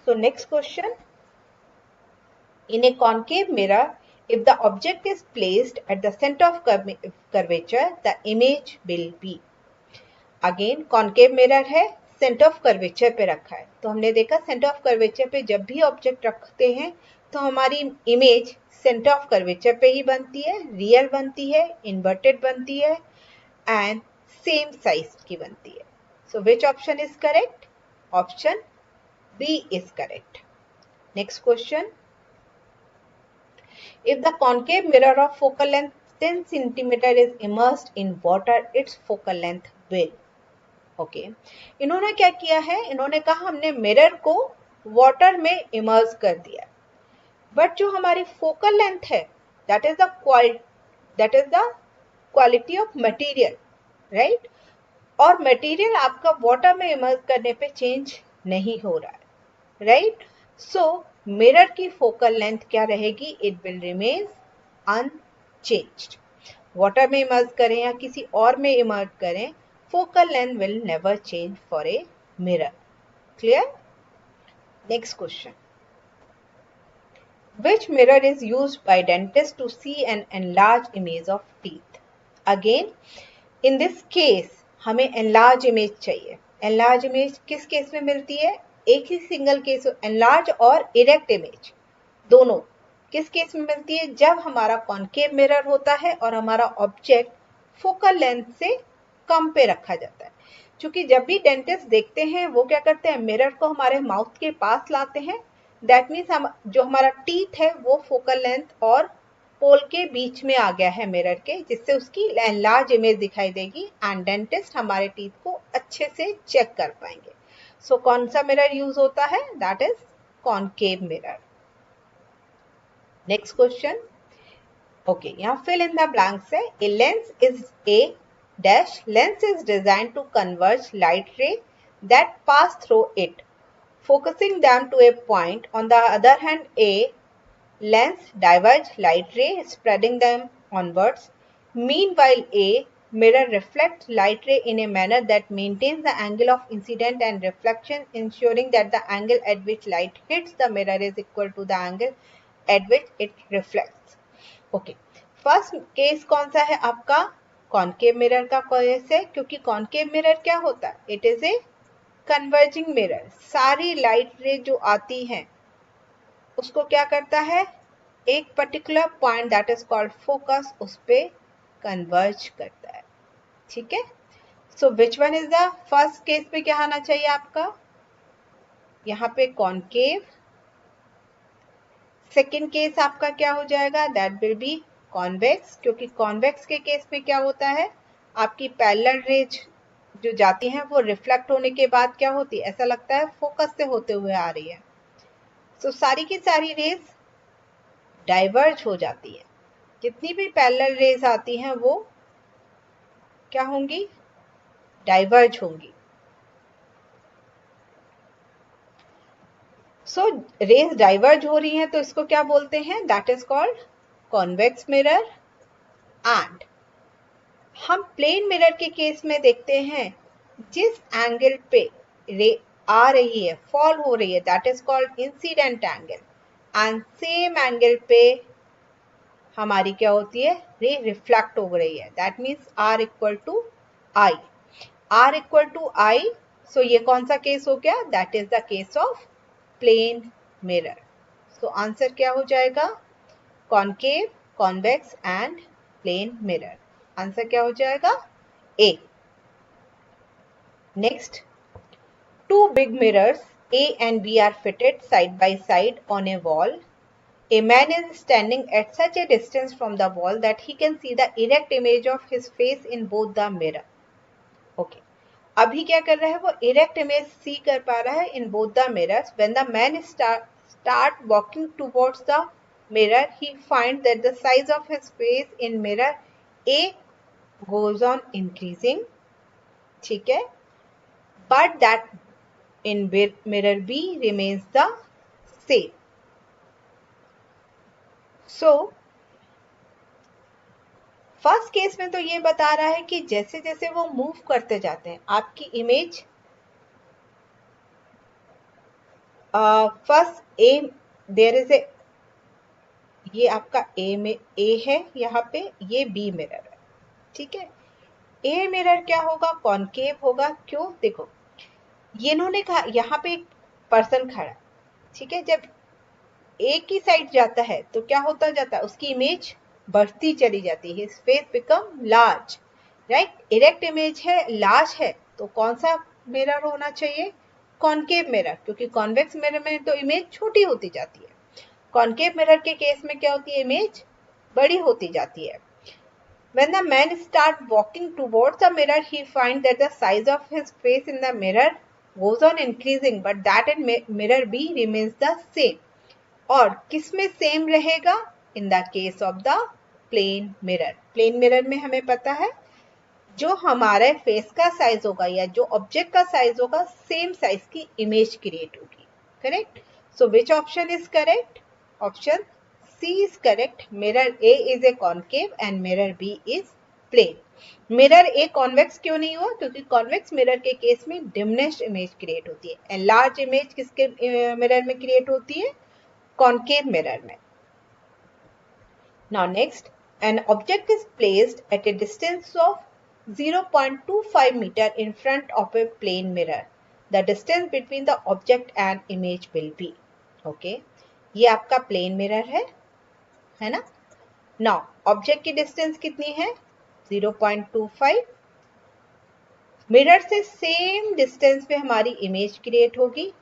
So next question, in a concave mirror, if the object is placed at the center of curvature, the image will be. Again concave mirror है, centre of curvature पे रखा है, तो हमने देखा centre of curvature पे जब भी ऑब्जेक्ट रखते हैं तो हमारी इमेज सेंटर ऑफ कर्वेचर पे ही बनती है, रियल बनती है, इन्वर्टेड बनती है एंड सेम साइज की बनती है. So which option is correct? Option B is correct. Next question, if the concave mirror of focal length 10 centimeter is immersed in water, its focal length will. Okay इन्होंने क्या किया है, इन्होंने कहा हमने मिरर को वाटर में इमर्स कर दिया, बट जो हमारी फोकल लेंथ है that is the quality of material, right, और मटेरियल आपका वाटर में इमर्स करने पे चेंज नहीं हो रहा है, राइट। सो मिरर की फोकल लेंथ क्या रहेगी, it will remain unchanged. Water में इमर्स करें या किसी और में इमर्स करें, focal length will never change for a mirror. Clear? Next question. Which mirror is used by dentists to see an enlarged image of teeth? Again, in this case, हमें enlarged image चाहिए. Enlarged image किस case में मिलती है? एक ही single case, enlarged और erect image दोनों किस केस में मिलती है? जब हमारा कॉनकेव मिरर होता है और हमारा ऑब्जेक्ट फोकल लेंथ से कम पे रखा जाता है। क्योंकि जब भी डेंटिस्ट देखते हैं वो क्या करते हैं, मिरर को हमारे माउथ के पास लाते हैं, दैट मीन्स हम जो हमारा टीथ है वो फोकल लेंथ और पोल के बीच में आ गया है मिरर के, जिससे उसकी लार्ज इमेज दिखाई देगी एंड डेंटिस्ट हमारे टीथ को अच्छे से चेक कर पाएंगे। सो कौन सा मिरर यूज होता है, that is concave mirror. Next question, okay यहाँ fill in the blanks है, a lens is a dash lens is designed to converge light ray that pass through it, focusing them to a point. On the other hand, a lens diverge light ray, spreading them onwards. Meanwhile, a mirror reflects light ray in a manner that maintains the angle of incident and reflection, ensuring that the angle at which light hits the mirror is equal to the angle at which it reflects. Okay first case कौन सा है आपका, concave mirror का case है, क्योंकि concave mirror क्या होता है, it is a converging mirror. सारी लाइट रे जो आती हैं उसको क्या करता है, एक particular point that is called focus, उस पे कन्वर्ज करता है, ठीक है। So which one is the first case पे क्या आना चाहिए आपका, यहाँ पे कॉनकेव। सेकेंड केस आपका क्या हो जाएगा, दैट विल बी कॉन्वेक्स, क्योंकि कॉन्वेक्स के केस में क्या होता है, आपकी पैरेलल रेज जो जाती हैं वो रिफ्लेक्ट होने के बाद क्या होती है, ऐसा लगता है फोकस से होते हुए आ रही है। सो सारी की सारी रेज डाइवर्ज हो जाती है, जितनी भी पैरेलल रेज आती हैं वो क्या होंगी, डाइवर्ज होंगी। सो रेज डाइवर्ज हो रही हैं तो इसको क्या बोलते हैं, that is called convex mirror. And हम प्लेन मिरर के केस में देखते हैं जिस एंगल पे रे आ रही है, फॉल हो रही है, that is called incident angle, and same angle पे हमारी क्या होती है, रे रिफ्लेक्ट हो रही है, that means r equal to i, r equal to i. So ये कौन सा केस हो गया, that is the case of plane mirror. So answer क्या हो जाएगा, concave, convex and plane mirror. Answer क्या हो जाएगा, A. Next, two big mirrors A and B are fitted side by side on a wall. A man is standing at such a distance from the wall that he can see the erect image of his face in both the mirror. Okay. अभी क्या कर रहा है वो, erect image see कर पा रहा है in both the mirrors. When the man start walking towards the mirror, he finds that the size of his face in mirror A goes on increasing, ठीक है, but that in mirror B remains the same. So first case में तो ये बता रहा है कि जैसे जैसे वो मूव करते जाते हैं आपकी image, first a there is a, ये आपका ए में ए है, यहाँ पे ये बी मिरर है, ठीक है। ए मिरर क्या होगा, कॉनकेव होगा, क्यों, देखो ये इन्होंने कहा यहाँ पे एक पर्सन खड़ा, ठीक है, जब एक ही साइड जाता है तो क्या होता जाता है, उसकी इमेज बढ़ती चली जाती है, his face become large, right. Erect image है, लार्ज है, तो कौन सा मिरर होना चाहिए, कॉनकेव मिरर, क्योंकि कॉन्वेक्स मिरर में तो इमेज छोटी होती जाती है, कॉनकेव मिरर के केस में क्या होती है, इमेज बड़ी होती जाती है। When the man starts walking towards the mirror, he finds that the size of his face in the mirror goes on increasing, but that in mirror B remains the same. और किसमें same रहेगा? In the case of the plane mirror. Plane mirror में हमें पता है जो हमारे face का साइज होगा या जो ऑब्जेक्ट का साइज होगा सेम साइज की इमेज क्रिएट होगी. Correct. So which option is correct? Option C is correct. Mirror A is a concave and mirror B is plane. Mirror A convex क्यों नहीं हुआ? क्योंकि convex mirror के case में diminished image create होती है. Enlarged image किसके mirror में create होती है? Concave mirror में. Now next, an object is placed at a distance of 0.25 meter in front of a plane mirror. The distance between the object and image will be. Okay. ये आपका plane mirror है ना. Now object की distance कितनी है? 0.25. Mirror से same distance पे हमारी इमेज क्रिएट होगी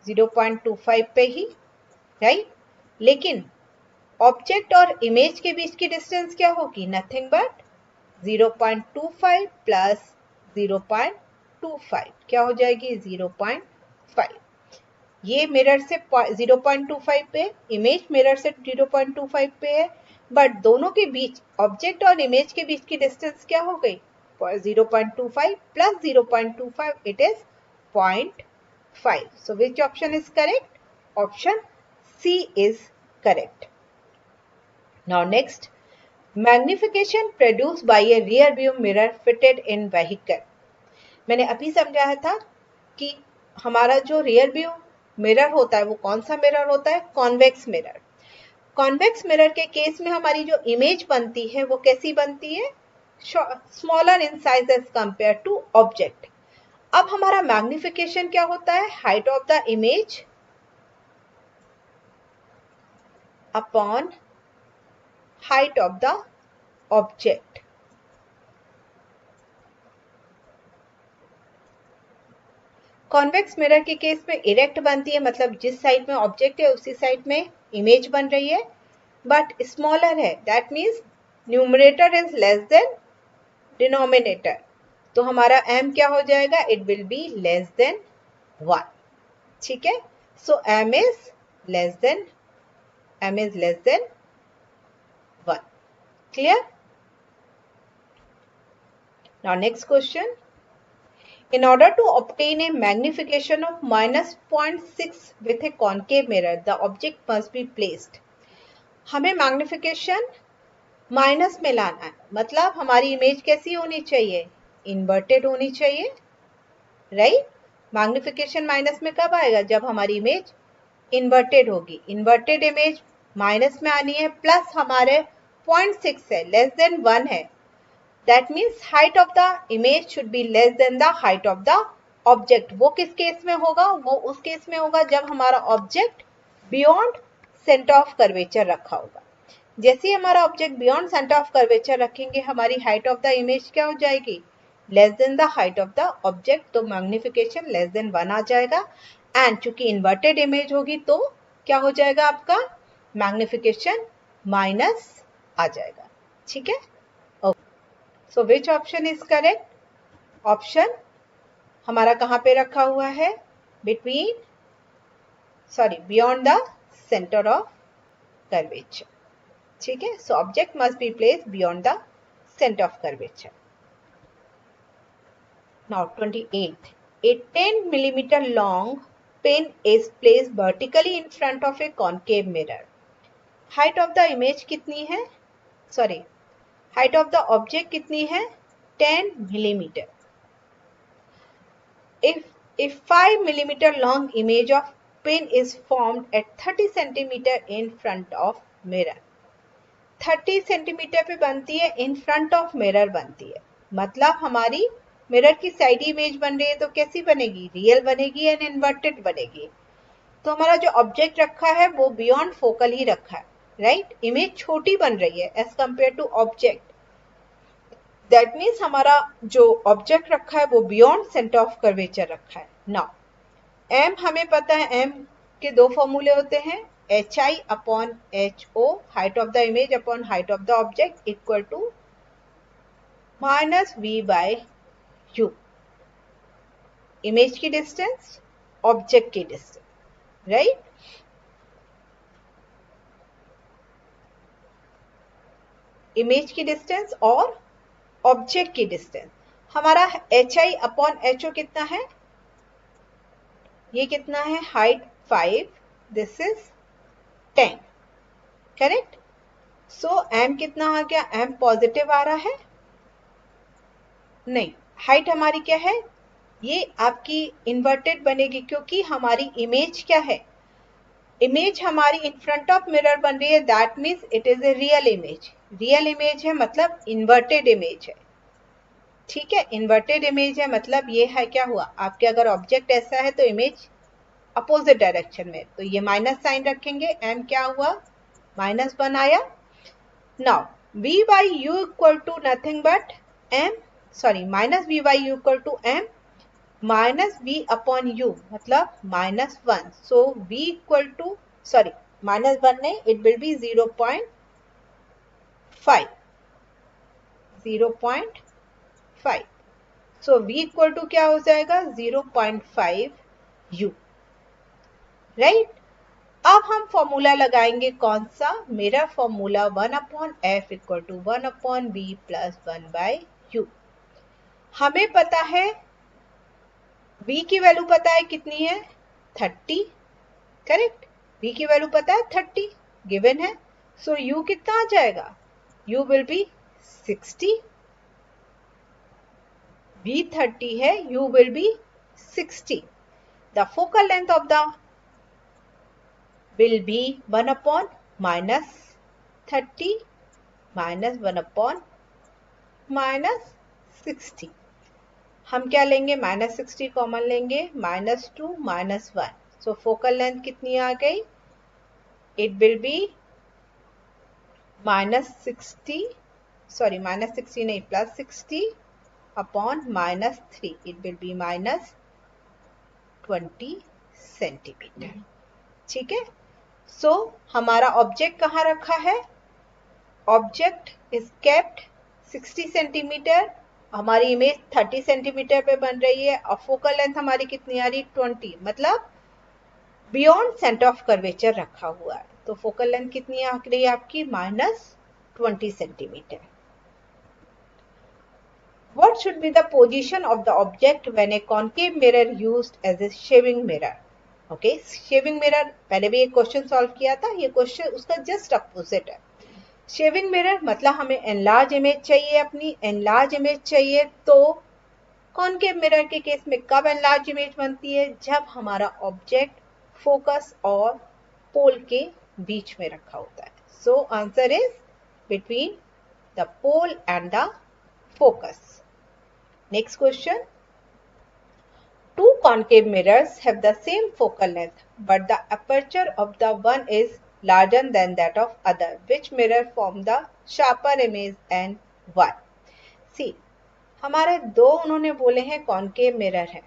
0.25 पे ही, राइट. लेकिन ऑब्जेक्ट और इमेज के बीच की डिस्टेंस क्या होगी? नथिंग बट 0.25 प्लस 0.25 क्या हो जाएगी? 0.5. ये मिरर से 0.25 पे, इमेज मिरर से 0.25 पे है, बट दोनों के बीच ऑब्जेक्ट और इमेज के बीच की डिस्टेंस क्या हो गई? 0.25 plus 0.25 it is 0.5. So which option is correct? Option C is correct. Now next, magnification produced by A rear view mirror fitted in vehicle. मैंने अभी समझाया था कि हमारा जो रियर व्यू मिरर होता है वो कौन सा मिरर होता है? Convex mirror. कॉन्वेक्स मिरर के केस में हमारी जो इमेज बनती है वो कैसी बनती है? Smaller in size as compare to object. अब हमारा मैग्निफिकेशन क्या होता है? Height of the image upon height of the object. Convex mirror के केस में इरेक्ट बनती है, मतलब जिस साइड में ऑब्जेक्ट है उसी साइड में इमेज बन रही है, बट स्मॉलर है. That means numerator is less than denominator. तो हमारा m क्या हो जाएगा? It will B less then 1. ठीक है. सो m is less than 1. Clear? Now next question. In order to obtain a magnification of minus 0.6 with a concave mirror, the object must be placed. हमें magnification minus में लाना है, मतलब हमारी image कैसी होनी चाहिए? इन्वर्टेड होनी चाहिए, राइट. मैग्निफिकेशन माइनस में कब आएगा? जब हमारी इमेज इन्वर्टेड होगी. इन्वर्टेड इमेज माइनस में आनी है, प्लस हमारे 0.6 है, लेस देन 1 है. That means height of the image should be less than the height of the object. वो किस केस में होगा? वो उस केस में होगा जब हमारा object beyond centre of curvature रखा होगा. जैसे ही हमारा object beyond centre of curvature रखेंगे, हमारी हाइट ऑफ द इमेज क्या हो जाएगी? Less than the height of the object. तो मैग्निफिकेशन लेस देन 1 आ जाएगा. एंड चूंकि इन्वर्टेड इमेज होगी तो क्या हो जाएगा? आपका मैग्निफिकेशन माइनस आ जाएगा. ठीक है. So which option is correct? Option हमारा कहाँ पे रखा हुआ है? Beyond the centre of curvature. ठीक है. So object must be placed beyond the centre of curvature. Now 28. A 10 millimeter long pin is placed vertically in front of a concave mirror. Height of the image कितनी है? Height of the object कितनी है? 10 millimeter. If 5 millimeter long image of pin is formed at 30 centimeter in front of mirror. 30 centimetre पे बनती है, in front of mirror बनती है, मतलब हमारी मिरर की साइड इमेज बन रही है तो कैसी बनेगी? रियल बनेगी एंड इन्वर्टेड बनेगी. तो हमारा जो ऑब्जेक्ट रखा है वो बियॉन्ड फोकल ही रखा है, राइट. इमेज छोटी बन रही है as compare to object. That means हमारा जो ऑब्जेक्ट रखा है वो बियॉन्ड सेंटर ऑफ कर्वेचर रखा है. नाउ m हमें पता है, m के दो फॉर्मूले होते हैं, HI upon HO, height of the image upon height of the object, equal to minus V by U. Image की डिस्टेंस, ऑब्जेक्ट की डिस्टेंस, राइट? इमेज की डिस्टेंस और ऑब्जेक्ट की डिस्टेंस. हमारा HI अपॉन HO कितना है? ये कितना है? Height 5, this is 10, correct? So m कितना आ गया? m पॉजिटिव आ रहा है? नहीं, हाइट हमारी क्या है? ये आपकी इन्वर्टेड बनेगी क्योंकि हमारी इमेज क्या है? इमेज हमारी इन फ्रंट ऑफ मिरर बन रही है, that means it is a real image. Real image है मतलब इन्वर्टेड इमेज है, ठीक है? इन्वर्टेड इमेज है मतलब ये है, क्या हुआ आपके, अगर ऑब्जेक्ट ऐसा है तो इमेज अपोजिट डायरेक्शन में, तो ये माइनस साइन रखेंगे, m क्या हुआ? -1 आया. Now v by u equal to nothing but m, sorry minus v by u equal to m minus v upon u मतलब -1. So v equal to, sorry -1 नहीं, it will be 0.5. 0.5. So v equal to क्या हो जाएगा? 0.5 u, right? अब हम formula लगाएंगे, कौन सा? मेरा formula 1/f equal to 1/v plus 1/u. हमें पता है v की वैल्यू पता है कितनी है? 30, करेक्ट? v की वैल्यू पता है 30, गिवन है. सो u कितना आ जाएगा? u will be 60. v 30 है, u will be 60. The focal length of the will be 1 upon minus 30 minus 1 upon minus 60. हम क्या लेंगे? -60 कॉमन लेंगे, -2 -1. सो फोकल लेंथ कितनी आ गई? इट विल बी -60, सॉरी -60 नहीं, +60 upon -3. It will B -20 centimetre, ठीक है? सो हमारा ऑब्जेक्ट कहाँ रखा है? ऑब्जेक्ट इज केप्ट 60 सेंटीमीटर, हमारी इमेज 30 सेंटीमीटर पे बन रही है और फोकल लेंथ हमारी कितनी आ रही? 20, मतलब बियॉन्ड सेंटर ऑफ कर्वेचर रखा हुआ है. तो फोकल लेंथ कितनी आ रही है आपकी? -20 centimetre. What should be the position of the object when a concave mirror used as a shaving mirror? Okay, shaving mirror पहले भी एक क्वेश्चन सॉल्व किया था, ये क्वेश्चन उसका जस्ट अपोजिट है. शेविंग मिरर मतलब हमें एनलार्ज इमेज चाहिए, अपनी एनलार्ज इमेज चाहिए. तो कॉनकेव मिरर के केस में कब एनलार्ज इमेज बनती है? जब हमारा ऑब्जेक्ट फोकस और पोल के बीच में रखा होता है. So answer is between the pole and the focus. Next question. Two concave mirrors have the same focal length, but the aperture of the one is larger than that of other. Which mirror form the sharper image and why? See, हमारे दो उन्होंने बोले हैं concave mirror है,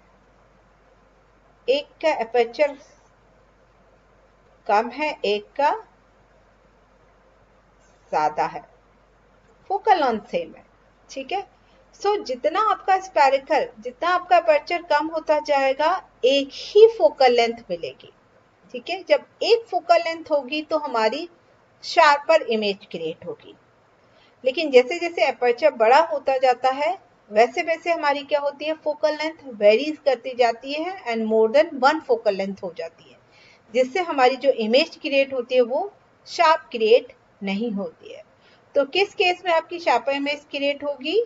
एक का aperture कम है, एक का ज्यादा है, फोकल लेंथ सेम है, ठीक है? सो जितना आपका स्पेरिकल, जितना आपका अपर्चर कम होता जाएगा, एक ही फोकल लेंथ मिलेगी, ठीक है? जब एक फोकल लेंथ होगी तो हमारी शार्पर इमेज क्रिएट होगी. लेकिन जैसे जैसे अपर्चर बड़ा होता जाता है वैसे वैसे हमारी क्या होती है? फोकल लेंथ वेरीज करती जाती है and more than 1 focal length हो जाती है, जिससे हमारी जो इमेज क्रिएट होती है वो शार्प क्रिएट नहीं होती है. तो किस केस में आपकी शार्पर इमेज क्रिएट होगी?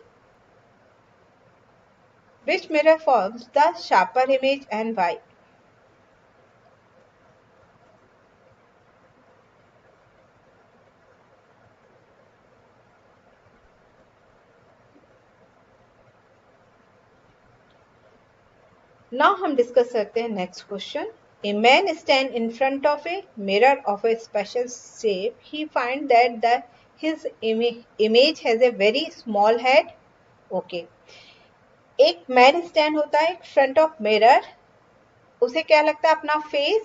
Which mirror forms the sharper image and why? Now हम डिस्कस करते हैं next question. A man stand in front of a mirror of a special shape. He find that his image has a very small head. Okay. एक man stand होता है front of mirror, उसे क्या लगता है? अपना फेस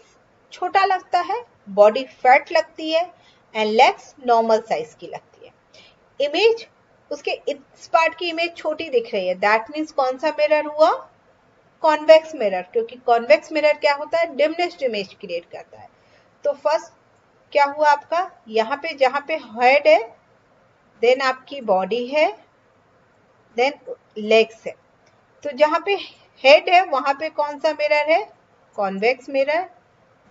छोटा लगता है, बॉडी फैट लगती है एंड लेग्स नॉर्मल साइज की लगती है। इमेज उसके इस पार्ट की इमेज छोटी दिख रही है, दैट मीन्स कौन सा मिरर हुआ? कॉन्वेक्स मिरर, क्योंकि कॉन्वेक्स मिरर क्या होता है? डिमिनिश्ड इमेज क्रिएट करता है। तो फर्स्ट क्या हुआ आपका, यहाँ पे जहां पे हेड है, देन आपकी बॉडी है, देन लेग्स है। तो जहां पे हेड है वहां पे कौन सा मिरर है? Convex mirror.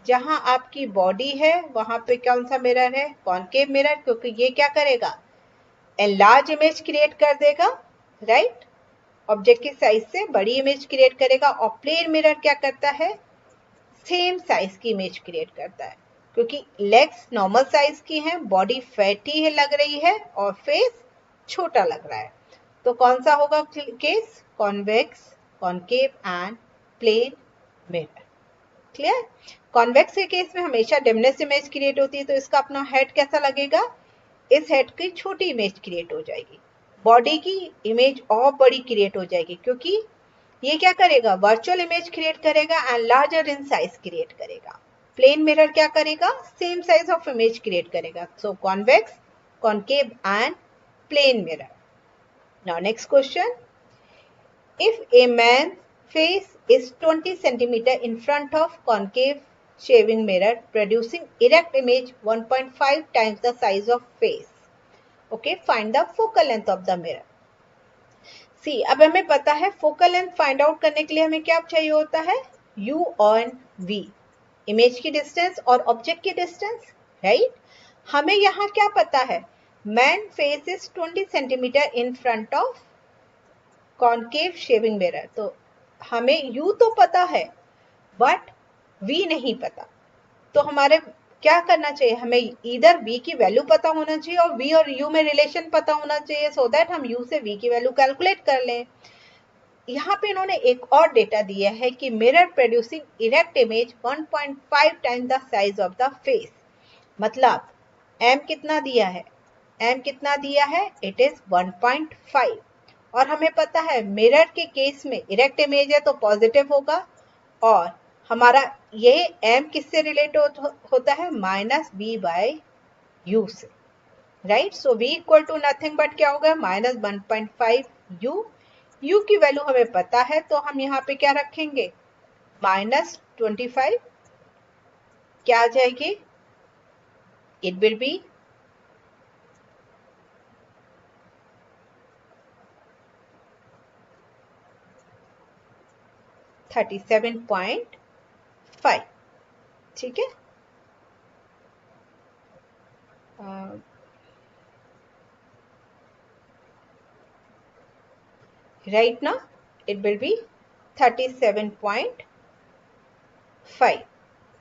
जहां आपकी बॉडी है वहां पे कौन सा मिरर है? कॉनकेव मिरर, क्योंकि ये क्या करेगा? एनलार्ज इमेज क्रिएट कर देगा, राइट? ऑब्जेक्ट की साइज से बड़ी इमेज क्रिएट करेगा। और प्लेन मिरर क्या करता है? सेम साइज की इमेज क्रिएट करता है, क्योंकि लेग्स नॉर्मल साइज की हैं, बॉडी फैटी है लग रही है और फेस छोटा लग रहा है। तो कौन सा होगा case? Convex, concave and plane mirror. Clear? Convex के केस में हमेशा डिमिनिश्ड इमेज क्रिएट होती है, तो इसका अपना हेड कैसा लगेगा? इस हेड की छोटी इमेज क्रिएट हो जाएगी, बॉडी की इमेज और बड़ी क्रिएट हो जाएगी, क्योंकि ये क्या करेगा? वर्चुअल इमेज क्रिएट करेगा and larger in size create करेगा। प्लेन मिरर क्या करेगा? Same size of image create करेगा। So convex, concave and plane mirror. Now next question, if a man's face is 20 centimeter in front of concave shaving mirror producing erect image 1.5 times the size of face, okay, find the focal length of the mirror. See, अब हमें पता है focal length find out करने के लिए हमें क्या चाहिए होता है? u और v, इमेज की डिस्टेंस और ऑब्जेक्ट की डिस्टेंस, राइट? हमें यहाँ क्या पता है? Man face is 20 centimetre in front of concave shaving mirror. तो हमें u तो पता है बट v नहीं पता। तो हमारे क्या करना चाहिए? हमें इधर v की वैल्यू पता होना चाहिए और v और u में रिलेशन पता होना चाहिए, सो दैट हम u से v की वैल्यू कैलकुलेट कर लें। यहाँ पे इन्होंने एक और डेटा दिया है कि mirror producing erect image 1.5 time the size of the face. मतलब m कितना दिया है? m कितना दिया है? It is 1.5। और हमें पता है मिरर के केस में इरेक्ट इमेज है तो पॉजिटिव होगा, और हमारा ये m किससे रिलेट होता है? माइनस v बाय u से, right? So v equal to nothing but क्या होगा? Minus 1.5 u। u की वैल्यू हमें पता है तो हम यहाँ पे क्या रखेंगे? माइनस 25 क्या आ जाएगी? इट विल बी 37.5, ठीक है? राइट ना, इट विल बी 37.5,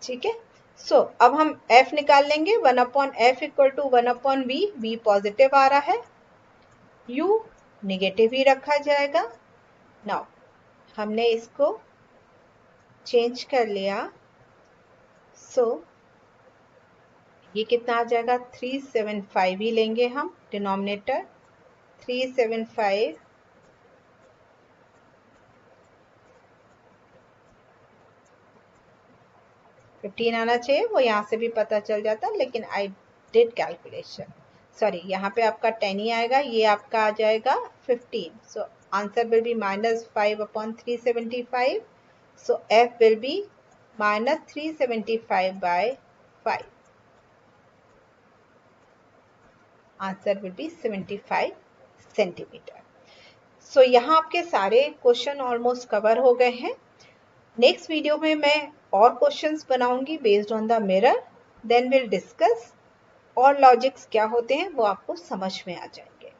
ठीक है? सो अब हम f निकाल लेंगे, 1/f equal to 1/v। v positive आ रहा है, u निगेटिव ही रखा जाएगा। नाउ हमने इसको चेंज कर लिया, सो ये कितना आ जाएगा? 375 ही लेंगे हम डिनोमिनेटर, 375 15 आना चाहिए, वो यहाँ से भी पता चल जाता, लेकिन आई डिड कैलकुलेशन, सॉरी यहाँ पे आपका 10 ही आएगा, ये आपका आ जाएगा 15। So answer will be minus 5/375। So f will be minus 375 by 5। Answer will be 75 centimetre. So यहाँ आपके सारे क्वेश्चन ऑलमोस्ट कवर हो गए हैं। नेक्स्ट वीडियो में मैं और क्वेश्चंस बनाऊंगी based on the mirror, then will discuss और लॉजिक्स क्या होते हैं वो आपको समझ में आ जाएंगे।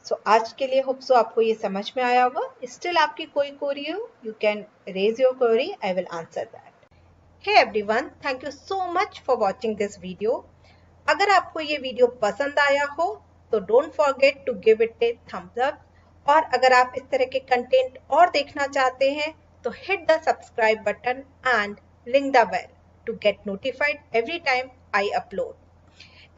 सो आज के लिए होप सो आपको ये समझ में आया होगा। स्टिल आपकी कोई क्वेरी हो, you can raise your query, I will answer that. Hey everyone, thank you so much for watching this video. अगर आपको ये वीडियो पसंद आया हो तो don't forget to give it a thumbs up, और अगर आप इस तरह के कंटेंट और देखना चाहते हैं तो hit the subscribe button and ring the bell to get notified every time I upload.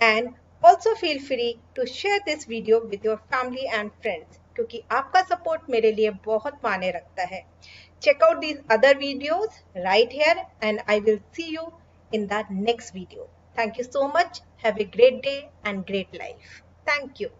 And also feel free to share this video with your family and friends, क्योंकि आपका सपोर्ट मेरे लिए बहुत मायने रखता है। Check out these other videos right here and I will see you in the next video. Thank you so much. Have a great day and great life. Thank you.